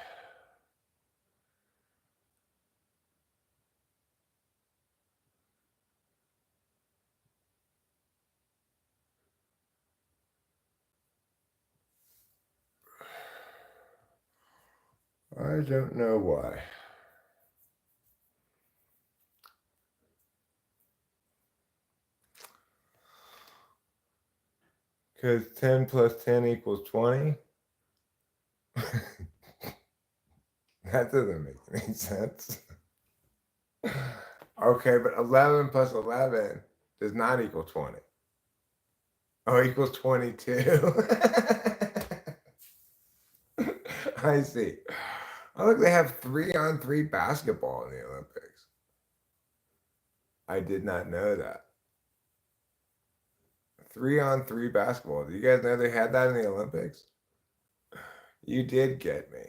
I don't know why. Because 10 plus 10 equals 20? That doesn't make any sense. Okay, but 11 plus 11 does not equal 20. Oh, equals 22. I see. Oh, look, they have 3-on-3 basketball in the Olympics. I did not know that. 3-on-3 basketball. Do you guys know they had that in the Olympics? You did get me.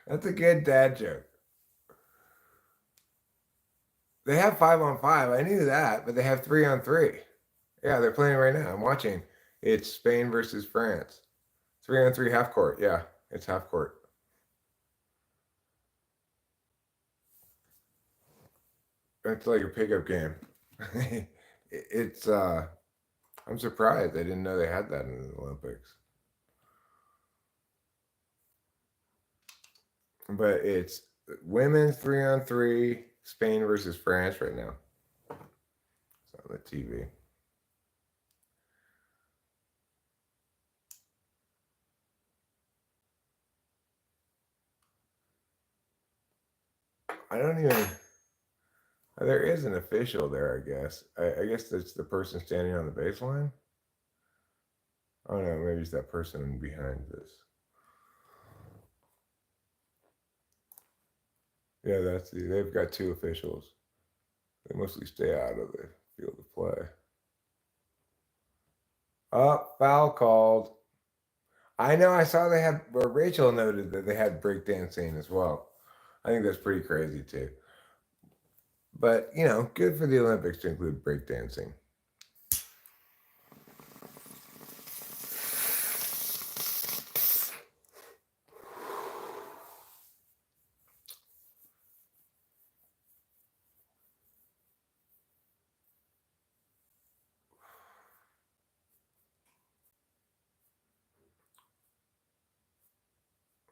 That's a good dad joke. They have 5-on-5. I knew that, but they have 3-on-3. Yeah, they're playing right now. I'm watching. It's Spain versus France. 3-on-3 half court. Yeah, it's half court. It's like a pickup game. it's I'm surprised. I didn't know they had that in the Olympics. But it's women's 3-on-3, Spain versus France right now. It's on the TV. I don't even. There is an official there, I guess. I guess that's the person standing on the baseline. Oh no, maybe it's that person behind this. Yeah, they've got 2 officials. They mostly stay out of the field of play. Foul called. I know. I saw they had. Well, Rachel noted that they had breakdancing as well. I think that's pretty crazy too. But good for the Olympics to include breakdancing.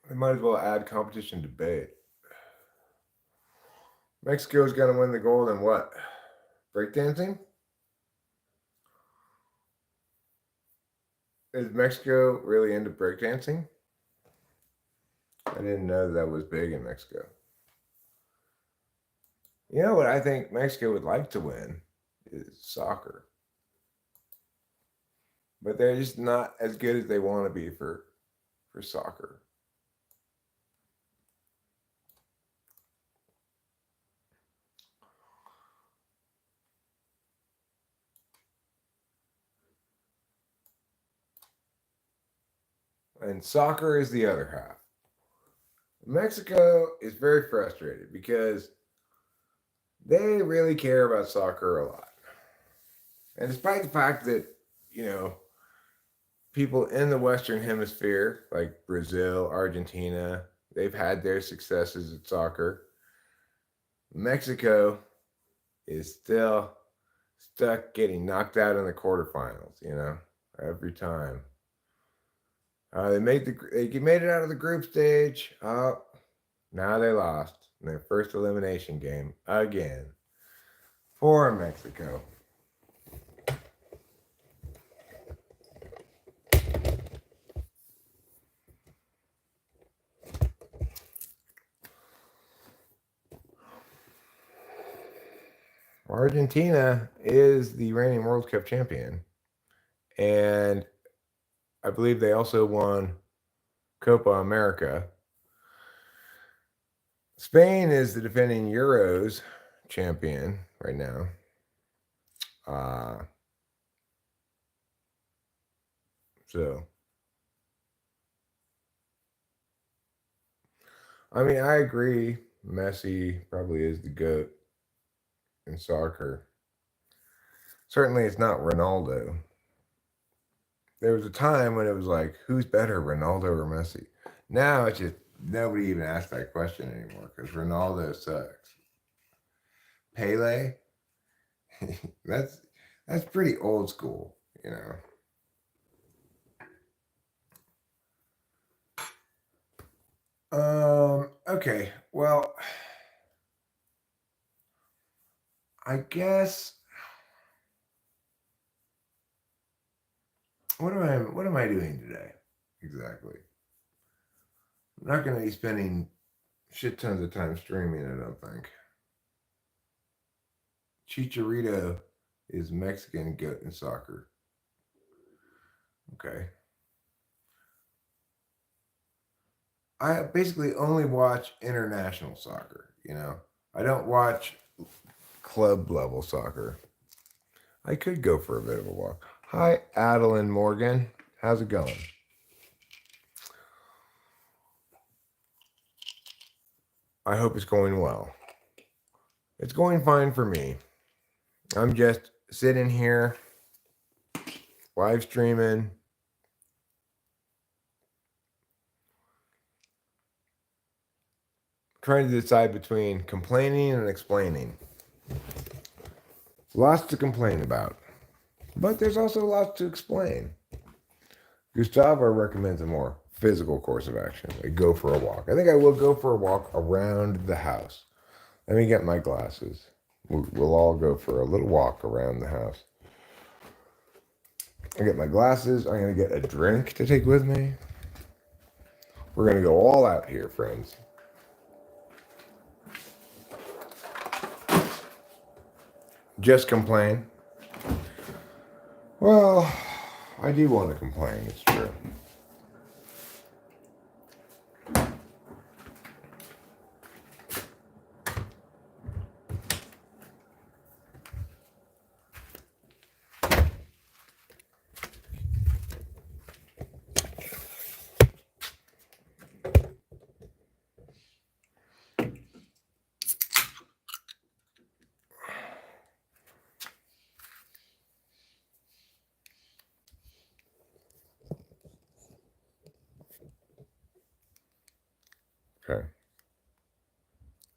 They might as well add competition debate. Mexico's going to win the gold in what? Breakdancing? Is Mexico really into breakdancing? I didn't know that was big in Mexico. You know what I think Mexico would like to win is soccer. But they're just not as good as they want to be for soccer. And soccer is the other half. Mexico is very frustrated because they really care about soccer a lot. And despite the fact that, people in the Western Hemisphere, like Brazil, Argentina, they've had their successes at soccer, Mexico is still stuck getting knocked out in the quarterfinals, every time. They made it out of the group stage. Oh, now they lost in their first elimination game again for Mexico. Argentina is the reigning World Cup champion, and I believe they also won Copa America. Spain is the defending Euros champion right now. I mean, I agree. Messi probably is the GOAT in soccer. Certainly, it's not Ronaldo. There was a time when it was like, who's better, Ronaldo or Messi? Now it's just nobody even asks that question anymore because Ronaldo sucks. Pele, that's pretty old school, Okay, well, I guess what am I doing today exactly? I'm not going to be spending shit tons of time streaming, I don't think. Chicharito is Mexican GOAT in soccer. Okay. I basically only watch international soccer, I don't watch club level soccer. I could go for a bit of a walk. Hi, Adeline Morgan. How's it going? I hope it's going well. It's going fine for me. I'm just sitting here, live streaming, trying to decide between complaining and explaining. Lots to complain about, but there's also lots to explain. Gustavo recommends a more physical course of action, like go for a walk. I think I will go for a walk around the house. Let me get my glasses. We'll all go for a little walk around the house. I get my glasses. I'm going to get a drink to take with me. We're going to go all out here, friends. Just complain? Well, I do want to complain, it's true. Okay.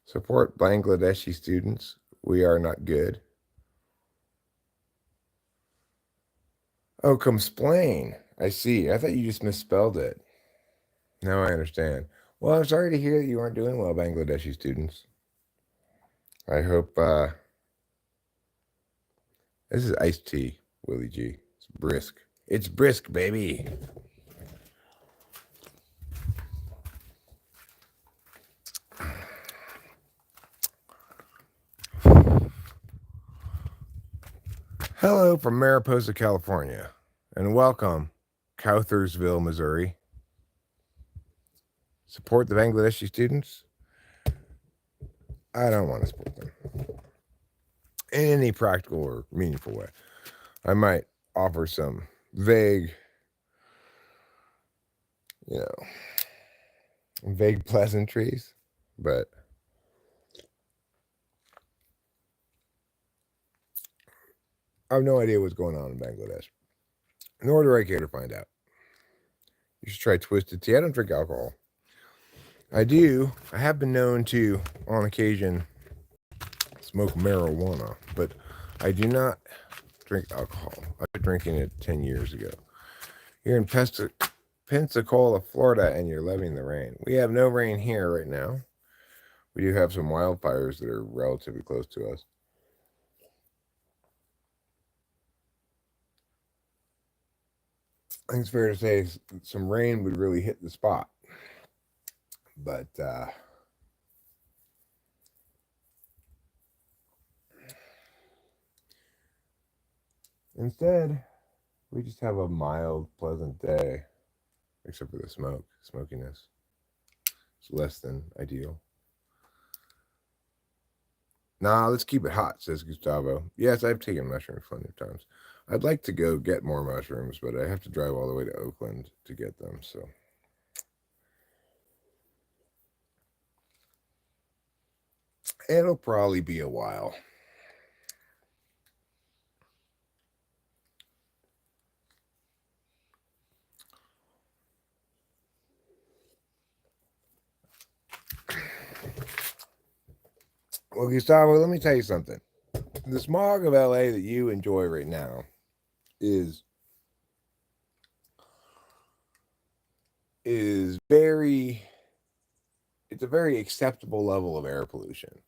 Support Bangladeshi students. We are not good. Oh, complain. I see. I thought you just misspelled it. Now I understand. Well, I'm sorry to hear that you aren't doing well, Bangladeshi students. I hope this is iced tea, Willie G. It's brisk. It's brisk, baby. Hello from Mariposa, California, and welcome, Cowthersville, Missouri. Support the Bangladeshi students? I don't want to support them in any practical or meaningful way. I might offer some vague, vague pleasantries, but I have no idea what's going on in Bangladesh, nor do I care to find out. You should try twisted tea. I don't drink alcohol. I have been known to, on occasion, smoke marijuana, but I do not drink alcohol. I started drinking it 10 years ago. You're in Pensacola, Florida, and you're loving the rain. We have no rain here right now. We do have some wildfires that are relatively close to us. I think it's fair to say some rain would really hit the spot. But instead, we just have a mild, pleasant day, except for the smokiness. It's less than ideal. Nah, let's keep it hot, says Gustavo. Yes, I've taken mushrooms plenty of times. I'd like to go get more mushrooms, but I have to drive all the way to Oakland to get them, so. It'll probably be a while. Well, Gustavo, let me tell you something. The smog of LA that you enjoy right now is very, it's a very acceptable level of air pollution.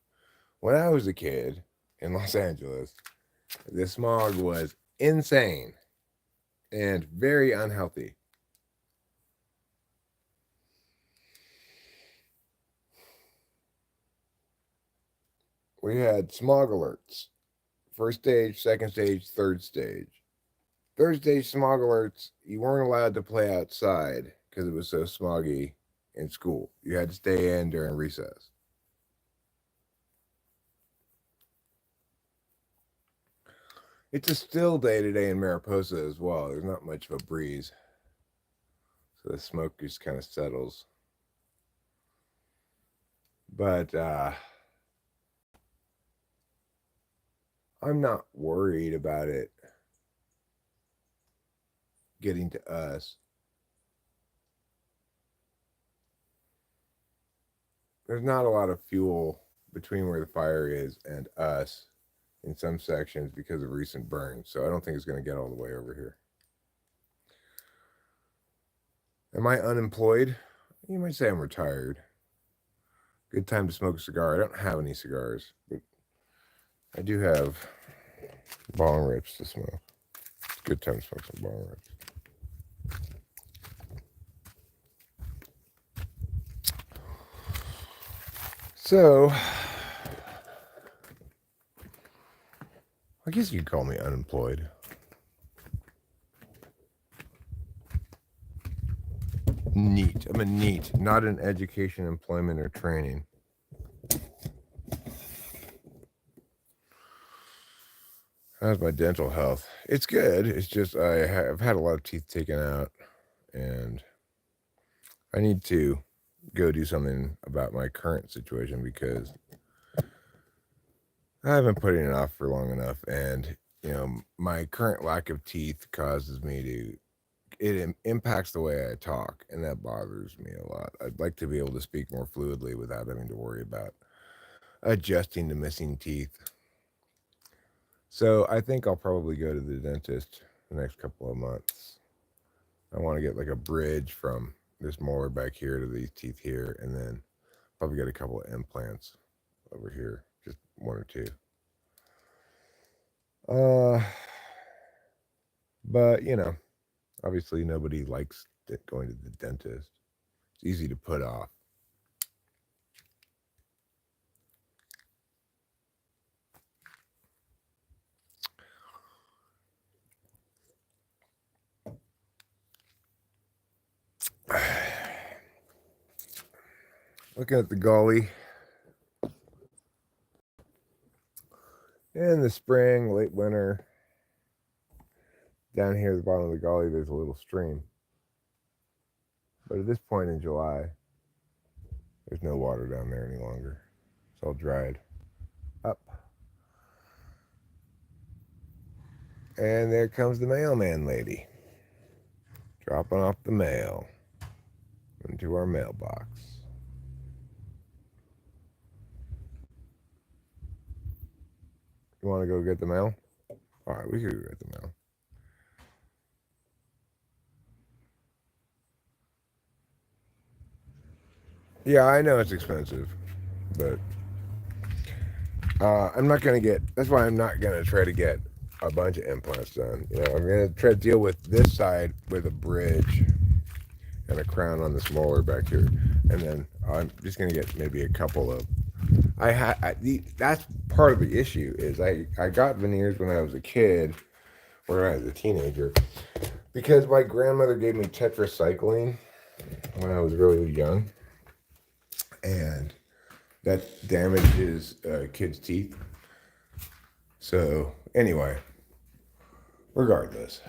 When I was a kid in Los Angeles, the smog was insane and very unhealthy. We had smog alerts. First stage, second stage, third stage. Third stage smog alerts, you weren't allowed to play outside because it was so smoggy in school. You had to stay in during recess. It's a still day today in Mariposa as well. There's not much of a breeze. So the smoke just kind of settles. But I'm not worried about it getting to us. There's not a lot of fuel between where the fire is and us in some sections because of recent burns. So I don't think it's going to get all the way over here. Am I unemployed? You might say I'm retired. Good time to smoke a cigar. I don't have any cigars, but I do have bong rips to smoke. It's a good time to smoke some bong rips. So, I guess you could call me unemployed. NEET. I'm a NEET, not in education, employment, or training. How's my dental health? It's good. It's just I've had a lot of teeth taken out, and I need to go do something about my current situation because I've been putting it off for long enough, and my current lack of teeth causes me to. It impacts the way I talk, and that bothers me a lot. I'd like to be able to speak more fluidly without having to worry about adjusting to missing teeth. So I think I'll probably go to the dentist the next couple of months. I want to get like a bridge from this molar back here to these teeth here, and then probably get a couple of implants over here. Just one or two. But you know, obviously nobody likes going to the dentist. It's easy to put off. Looking at the gully. In the spring, late winter, down here at the bottom of the gully, there's a little stream. But at this point in July, there's no water down there any longer. It's all dried up. And there comes the mailman lady, dropping off the mail into our mailbox. You want to go get the mail? All right, we can go get the mail. Yeah, I know it's expensive, but I'm not going to get, that's why I'm not going to try to get a bunch of implants done. You know, I'm going to try to deal with this side with a bridge and a crown on the smaller back here. And then I'm just going to get maybe a couple of, that's part of the issue is I got veneers when I was a kid, or when I was a teenager, because my grandmother gave me tetracycline when I was really young. And that damages kids' teeth. So anyway, regardless,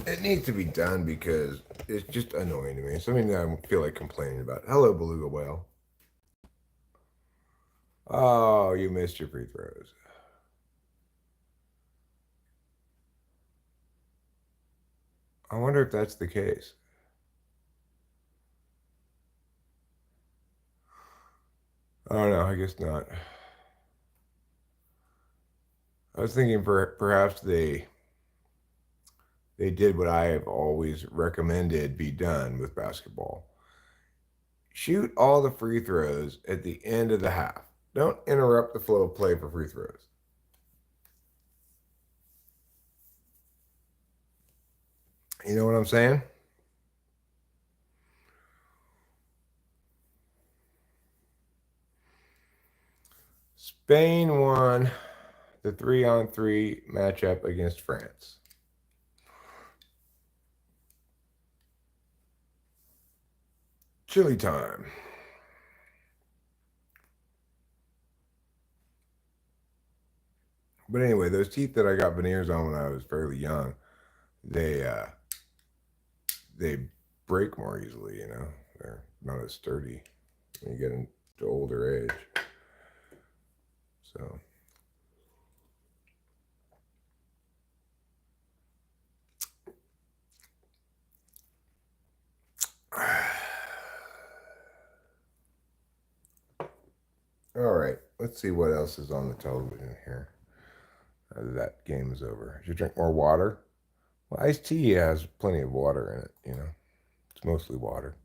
it needs to be done because it's just annoying to me. It's something that I feel like complaining about. Hello, beluga whale. Oh, you missed your free throws. I wonder if that's the case. Oh no, I guess not. I was thinking perhaps they did what I have always recommended be done with basketball. Shoot all the free throws at the end of the half. Don't interrupt the flow of play for free throws. You know what I'm saying? Spain won the 3-on-3 matchup against France. Chili time. But anyway, those teeth that I got veneers on when I was fairly young, they break more easily, you know. They're not as sturdy when you get into older age. So all right, let's see what else is on the television here. That game is over. Should you drink more water? Well, iced tea has plenty of water in it, you know. It's mostly water.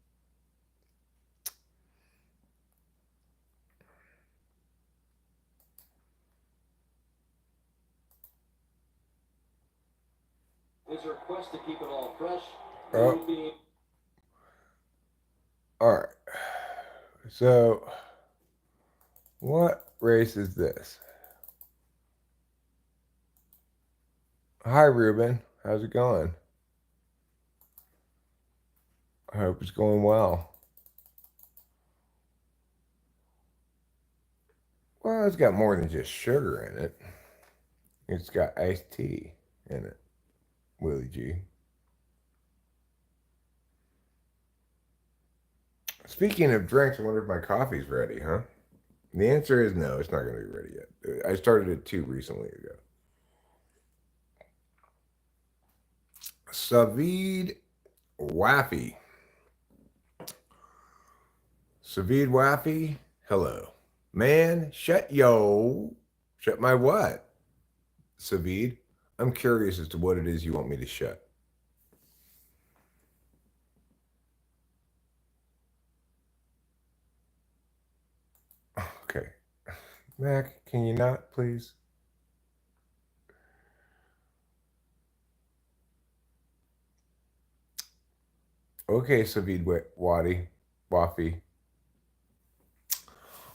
His request to keep it all fresh. Oh. All right. So, what race is this? Hi, Ruben. How's it going? I hope it's going well. Well, it's got more than just sugar in it. It's got iced tea in it, Willie G. Speaking of drinks, I wonder if my coffee's ready, huh? The answer is no, it's not going to be ready yet. I started it too recently ago. Savid Waffy. Savid Waffy, hello. Man, shut my what? Savid, I'm curious as to what it is you want me to shut. Okay. Mac, can you not, please? Okay, Savid Wadi, Wafi.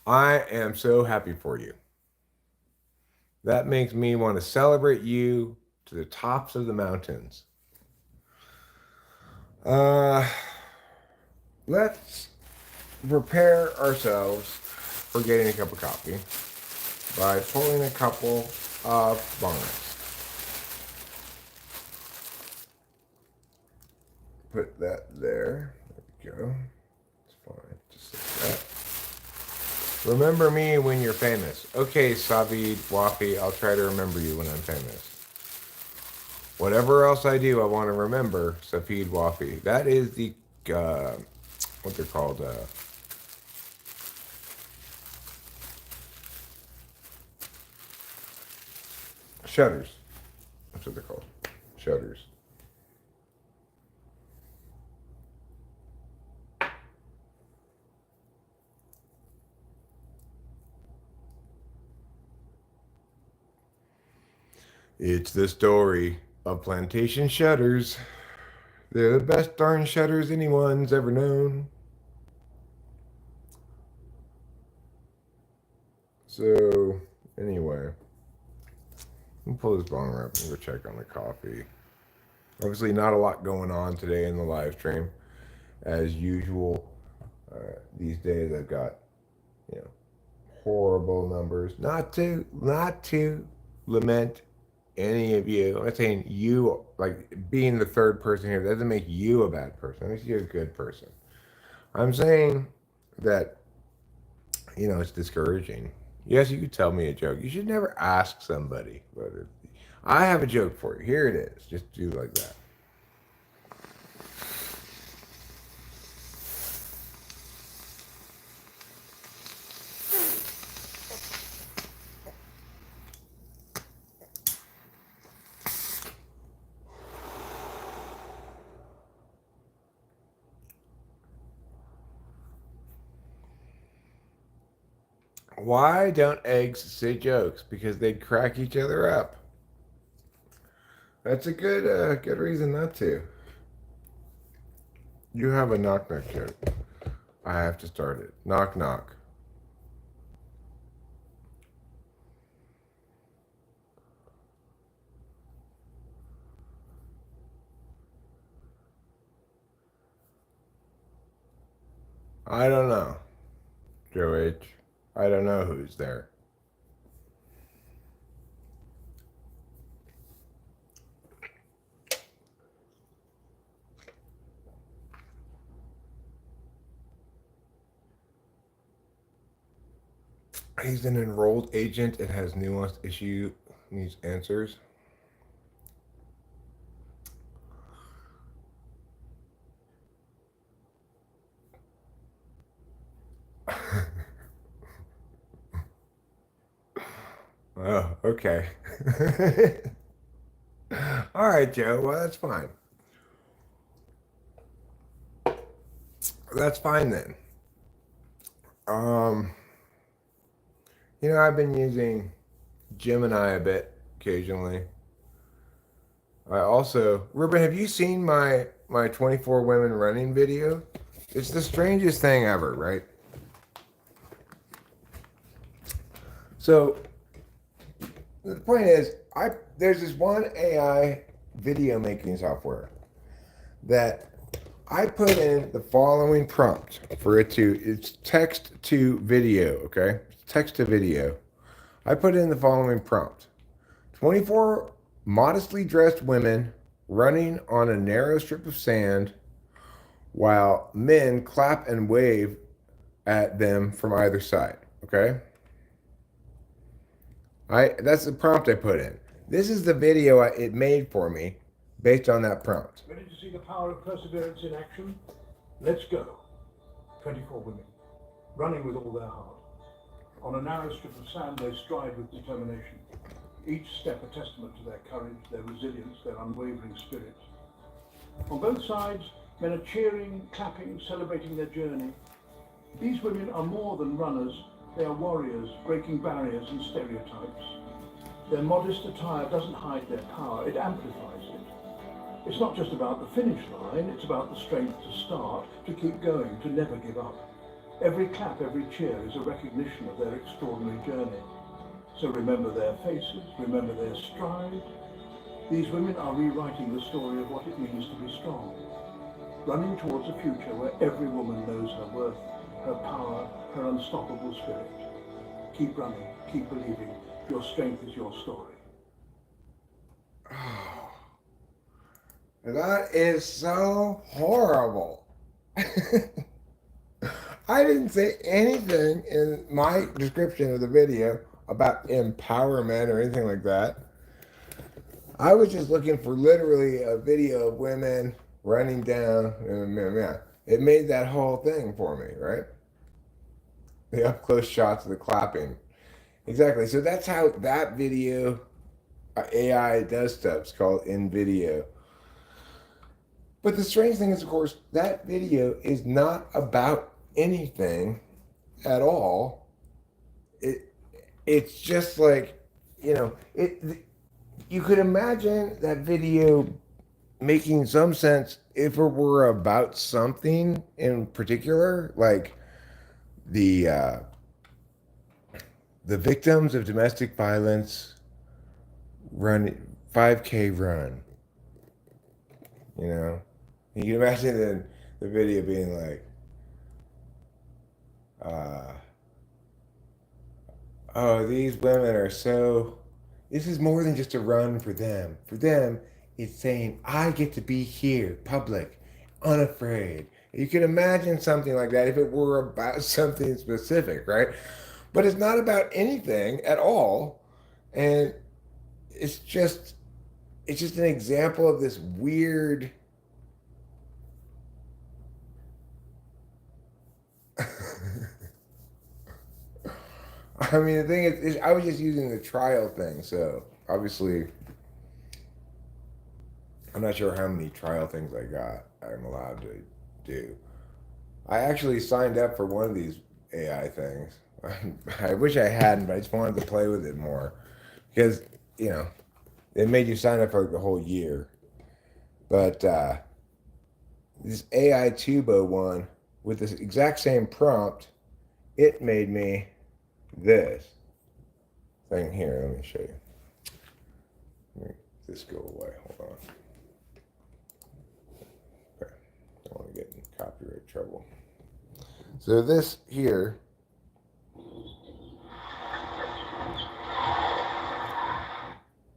I am so happy for you. That makes me want to celebrate you to the tops of the mountains. Uh, let's prepare ourselves for getting a cup of coffee by pulling a couple of bonnets. Put that there. There we go. It's fine. Just like that. Remember me when you're famous. Okay, Savid Wafi, I'll try to remember you when I'm famous. Whatever else I do, I want to remember Safid Wafi. That is the, what they're called, shutters. That's what they're called. Shutters. It's the story of plantation shutters. They're the best darn shutters anyone's ever known. So, anyway, let me pull this boner up and go check on the coffee. Obviously, not a lot going on today in the live stream. As usual, these days I've got, you know, horrible numbers. Not to lament any of you. I'm not saying you, like being the third person here, doesn't make you a bad person. It makes you a good person. I'm saying that, you know, it's discouraging. Yes, you could tell me a joke. You should never ask somebody. But I have a joke for you. Here it is. Just do like that. Why don't eggs say jokes? Because they'd crack each other up. That's a good reason not to. You have a knock knock joke. I have to start it. Knock knock. I don't know. Joe H. I don't know who's there. He's an enrolled agent and has nuanced issue needs answers. Oh, okay. All right, Joe. Well, that's fine. That's fine then. Um, you know, I've been using Gemini a bit occasionally. I also, Ruben, have you seen my 24 women running video? It's the strangest thing ever, right? So the point is, there's this one AI video making software that I put in the following prompt for it's text to video, okay? Text to video. I put in the following prompt: 24 modestly dressed women running on a narrow strip of sand while men clap and wave at them from either side, okay? That's the prompt I put in. This is the video it made for me based on that prompt. Ready to see the power of perseverance in action? Let's go. 24 women, running with all their heart. On a narrow strip of sand, they stride with determination. each step a testament to their courage, their resilience, their unwavering spirit. On both sides, men are cheering, clapping, celebrating their journey. These women are more than runners, they are warriors, breaking barriers and stereotypes. Their modest attire doesn't hide their power, it amplifies it. It's not just about the finish line, it's about the strength to start, to keep going, to never give up. Every clap, every cheer is a recognition of their extraordinary journey. So remember their faces, remember their stride. These women are rewriting the story of what it means to be strong, running towards a future where every woman knows her worth, her power, her unstoppable spirit. Keep running, keep believing. Your strength is your story. Oh, that is so horrible. I didn't say anything in my description of the video about empowerment or anything like that. I was just looking for literally a video of women running down. It made that whole thing for me, right? The up close shots of the clapping. Exactly. So that's how that video AI does stuff. It's called in video. But the strange thing is, of course, that video is not about anything at all. It's just like, you could imagine that video making some sense if it were about something in particular, like the victims of domestic violence run 5K run. You can imagine the video being like, oh, these women are so. This is more than just a run for them. For them, it's saying, I get to be here, public, unafraid. You can imagine something like that if it were about something specific, right? But it's not about anything at all. And it's just an example of this weird. I mean, the thing is, I was just using the trial thing, so obviously, I'm not sure how many trial things I'm allowed to do. I actually signed up for one of these AI things. I wish I hadn't, but I just wanted to play with it more because, it made you sign up for like the whole year. But this AI Tubo one with this exact same prompt, it made me this thing here. Let me show you. Let me this go away. Hold on. Okay. Don't want to get in copyright trouble. So this here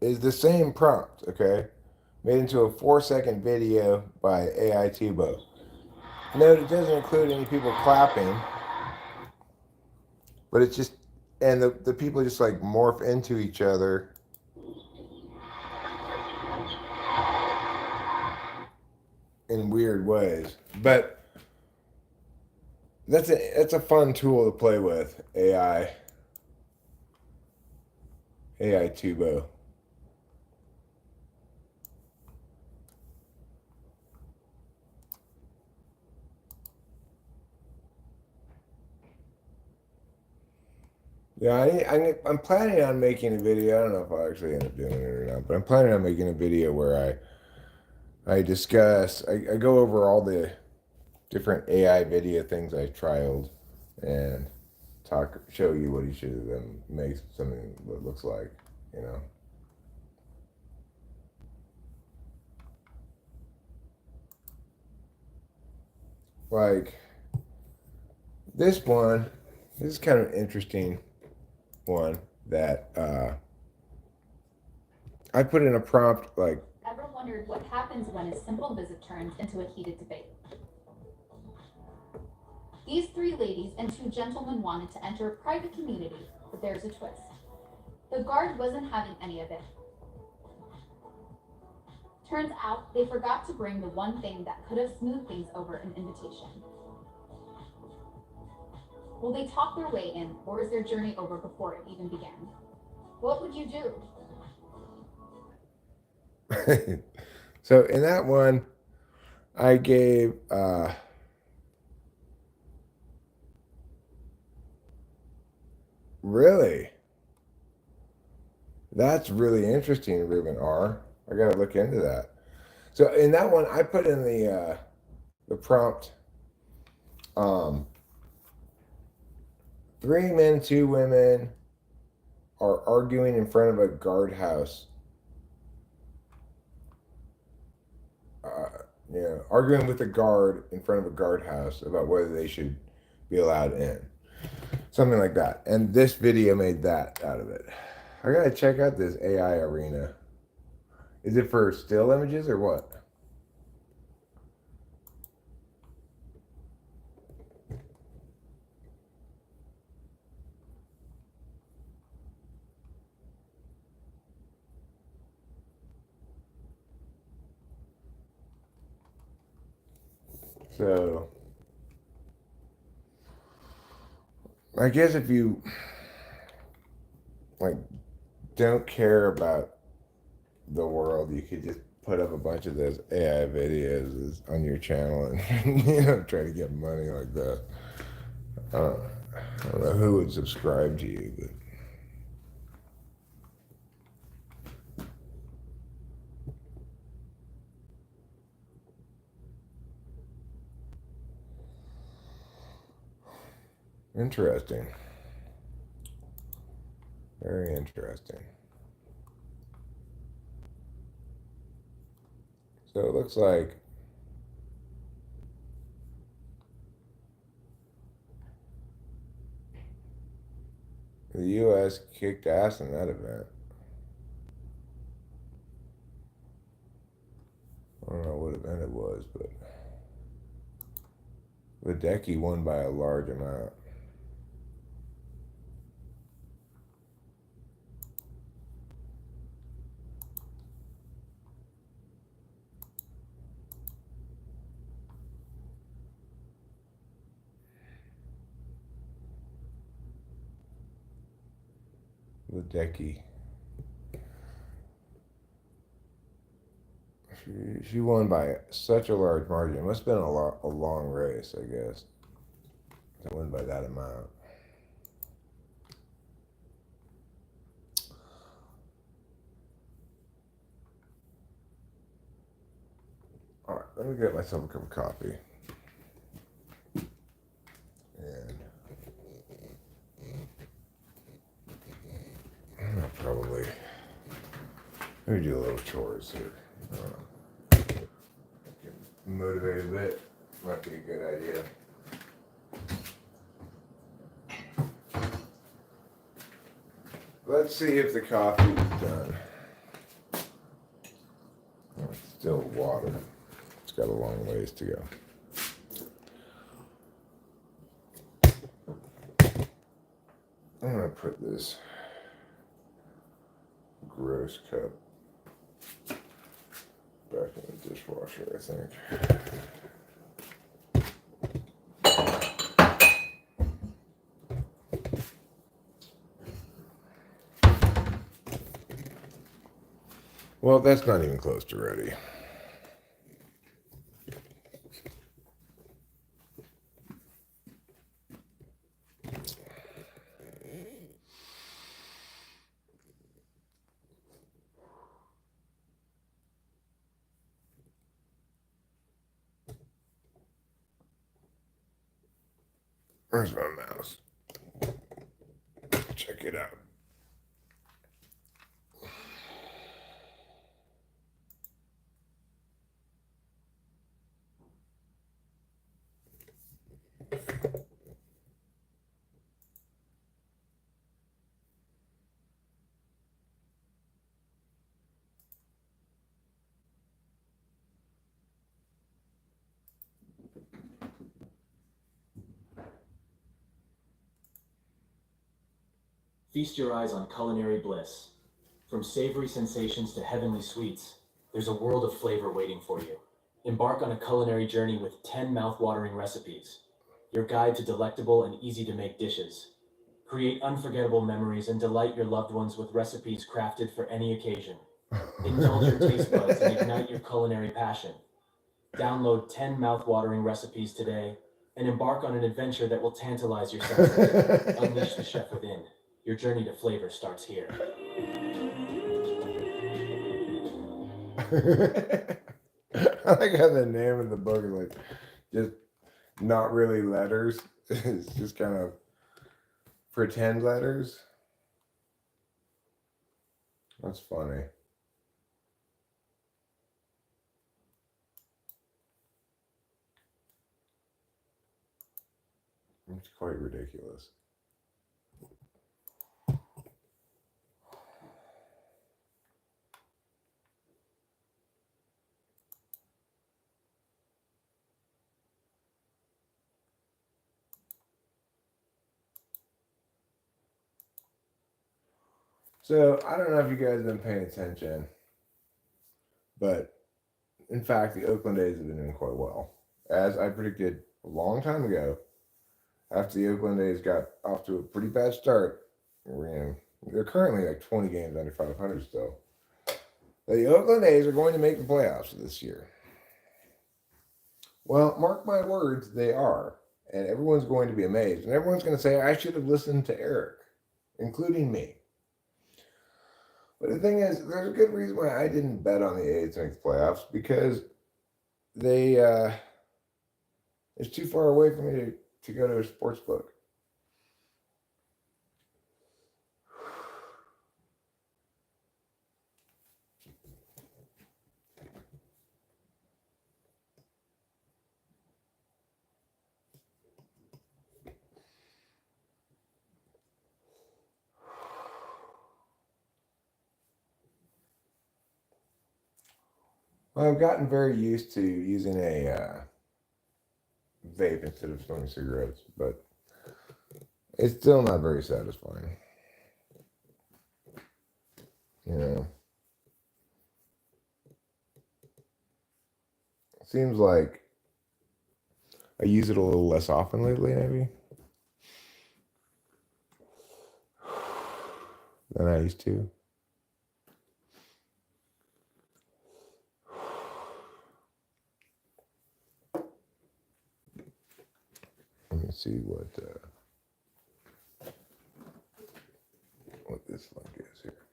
is the same prompt, okay? Made into a 4-second video by AI Tubo. Note it doesn't include any people clapping, but it's just, and the people just like morph into each other. In weird ways. But that's a fun tool to play with, AI Tubo. Yeah, I'm planning on making a video. I don't know if I'll actually end up doing it or not, but I'm planning on making a video where I discuss, I go over all the different AI video things I trialed and show you what each of them makes something that looks like, Like this one, this is kind of an interesting one that I put in a prompt like, ever wondered what happens when a simple visit turns into a heated debate? These 3 ladies and 2 gentlemen wanted to enter a private community, but there's a twist. The guard wasn't having any of it. Turns out they forgot to bring the one thing that could have smoothed things over an invitation. Will they talk their way in, or is their journey over before it even began? What would you do? So in that one, I gave really, that's really interesting, Ruben R. I gotta look into that. So in that one, I put in the prompt, um, 3 men, 2 women are arguing in front of a guardhouse. Uh, arguing with a guard in front of a guardhouse about whether they should be allowed in. Something like that. And this video made that out of it. I gotta check out this AI arena. Is it for still images or what? So, I guess if you like don't care about the world, you could just put up a bunch of those AI videos on your channel and try to get money like that. I don't know who would subscribe to you, but interesting. Very interesting. So it looks like the U.S. kicked ass in that event. I don't know what event it was, but Ledecky won by a large amount. Ledecky. She won by such a large margin. It must have been a long race, I guess, to win by that amount. All right, let me get myself a cup of coffee. And I'll probably, let me do a little chores here. Get motivated a bit. Might be a good idea. Let's see if the coffee is done. Oh, it's still water. It's got a long ways to go. I'm gonna put this gross cup back in the dishwasher, I think. Well, that's not even close to ready. Where's my mouse? Check it out. Feast your eyes on culinary bliss. From savory sensations to heavenly sweets, there's a world of flavor waiting for you. Embark on a culinary journey with 10 mouth-watering recipes, your guide to delectable and easy-to-make dishes. Create unforgettable memories and delight your loved ones with recipes crafted for any occasion. Indulge your taste buds and ignite your culinary passion. Download 10 mouth-watering recipes today and embark on an adventure that will tantalize your senses. Unleash the chef within. Your journey to flavor starts here. I like how the name of the book is like just not really letters. It's just kind of pretend letters. That's funny. It's quite ridiculous. So I don't know if you guys have been paying attention, but in fact, the Oakland A's have been doing quite well. As I predicted a long time ago, after the Oakland A's got off to a pretty bad start, they're currently like 20 games under 500 still. The Oakland A's are going to make the playoffs this year. Well, mark my words, they are. And everyone's going to be amazed. And everyone's going to say, I should have listened to Eric, including me. But the thing is, there's a good reason why I didn't bet on the A's to make the playoffs, because it's too far away for me to go to a sports book. Well, I've gotten very used to using a vape instead of smoking cigarettes, but it's still not very satisfying. You know, it seems like I use it a little less often lately, maybe, than I used to. Let me see what this link is here.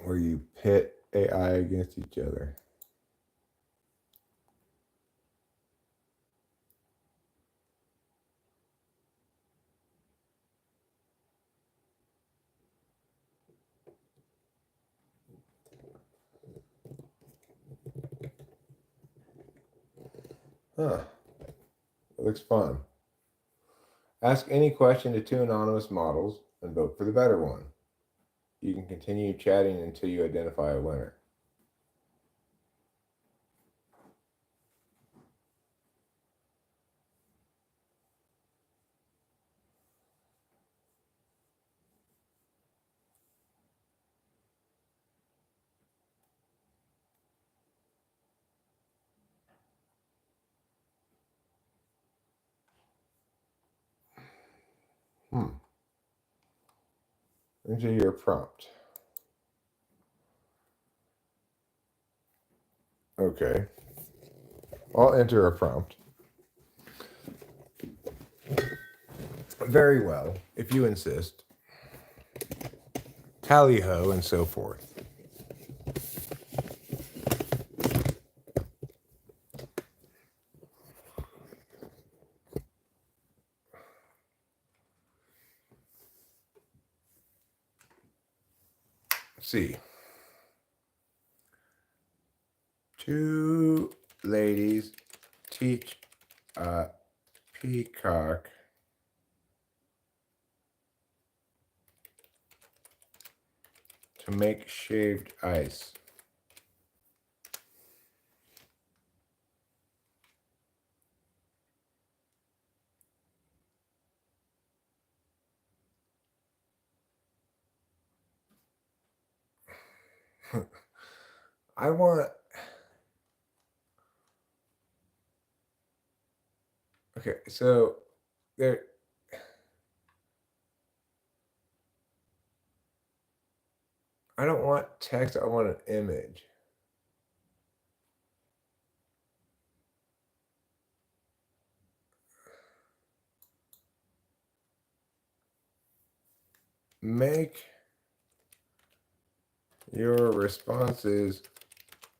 Where you pit AI against each other. Huh. It looks fun. Ask any question to two anonymous models and vote for the better one. You can continue chatting until you identify a winner. Enter your prompt. Okay. I'll enter a prompt. Very well, if you insist. Tally ho, and so forth. See. Two ladies teach a peacock to make shaved ice. I want Okay, so there. I don't want text, I want an image. Make your responses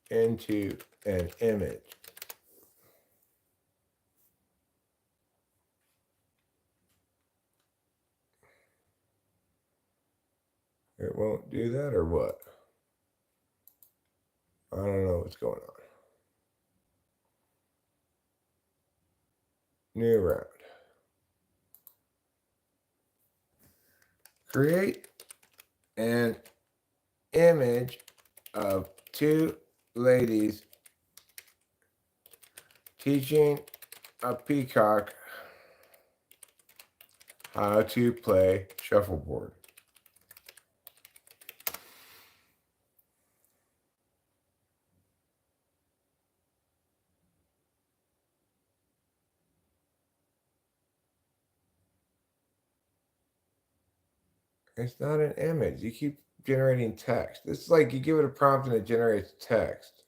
into an image. It won't do that or what? I don't know what's going on. New round. Create an image of two ladies teaching a peacock how to play shuffleboard. It's not an image. You keep generating text. This is like you give it a prompt and it generates text.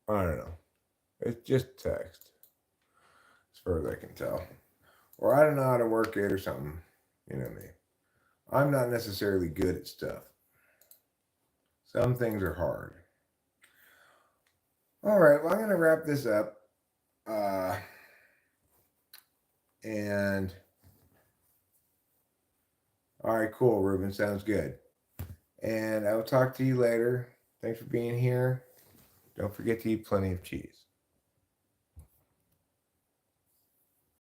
I don't know. It's just text, as far as I can tell. Or I don't know how to work it or something. You know me. I'm not necessarily good at stuff. Some things are hard. All right, well, I'm going to wrap this up. And all right, cool, Ruben. Sounds good. And I will talk to you later. Thanks for being here. Don't forget to eat plenty of cheese.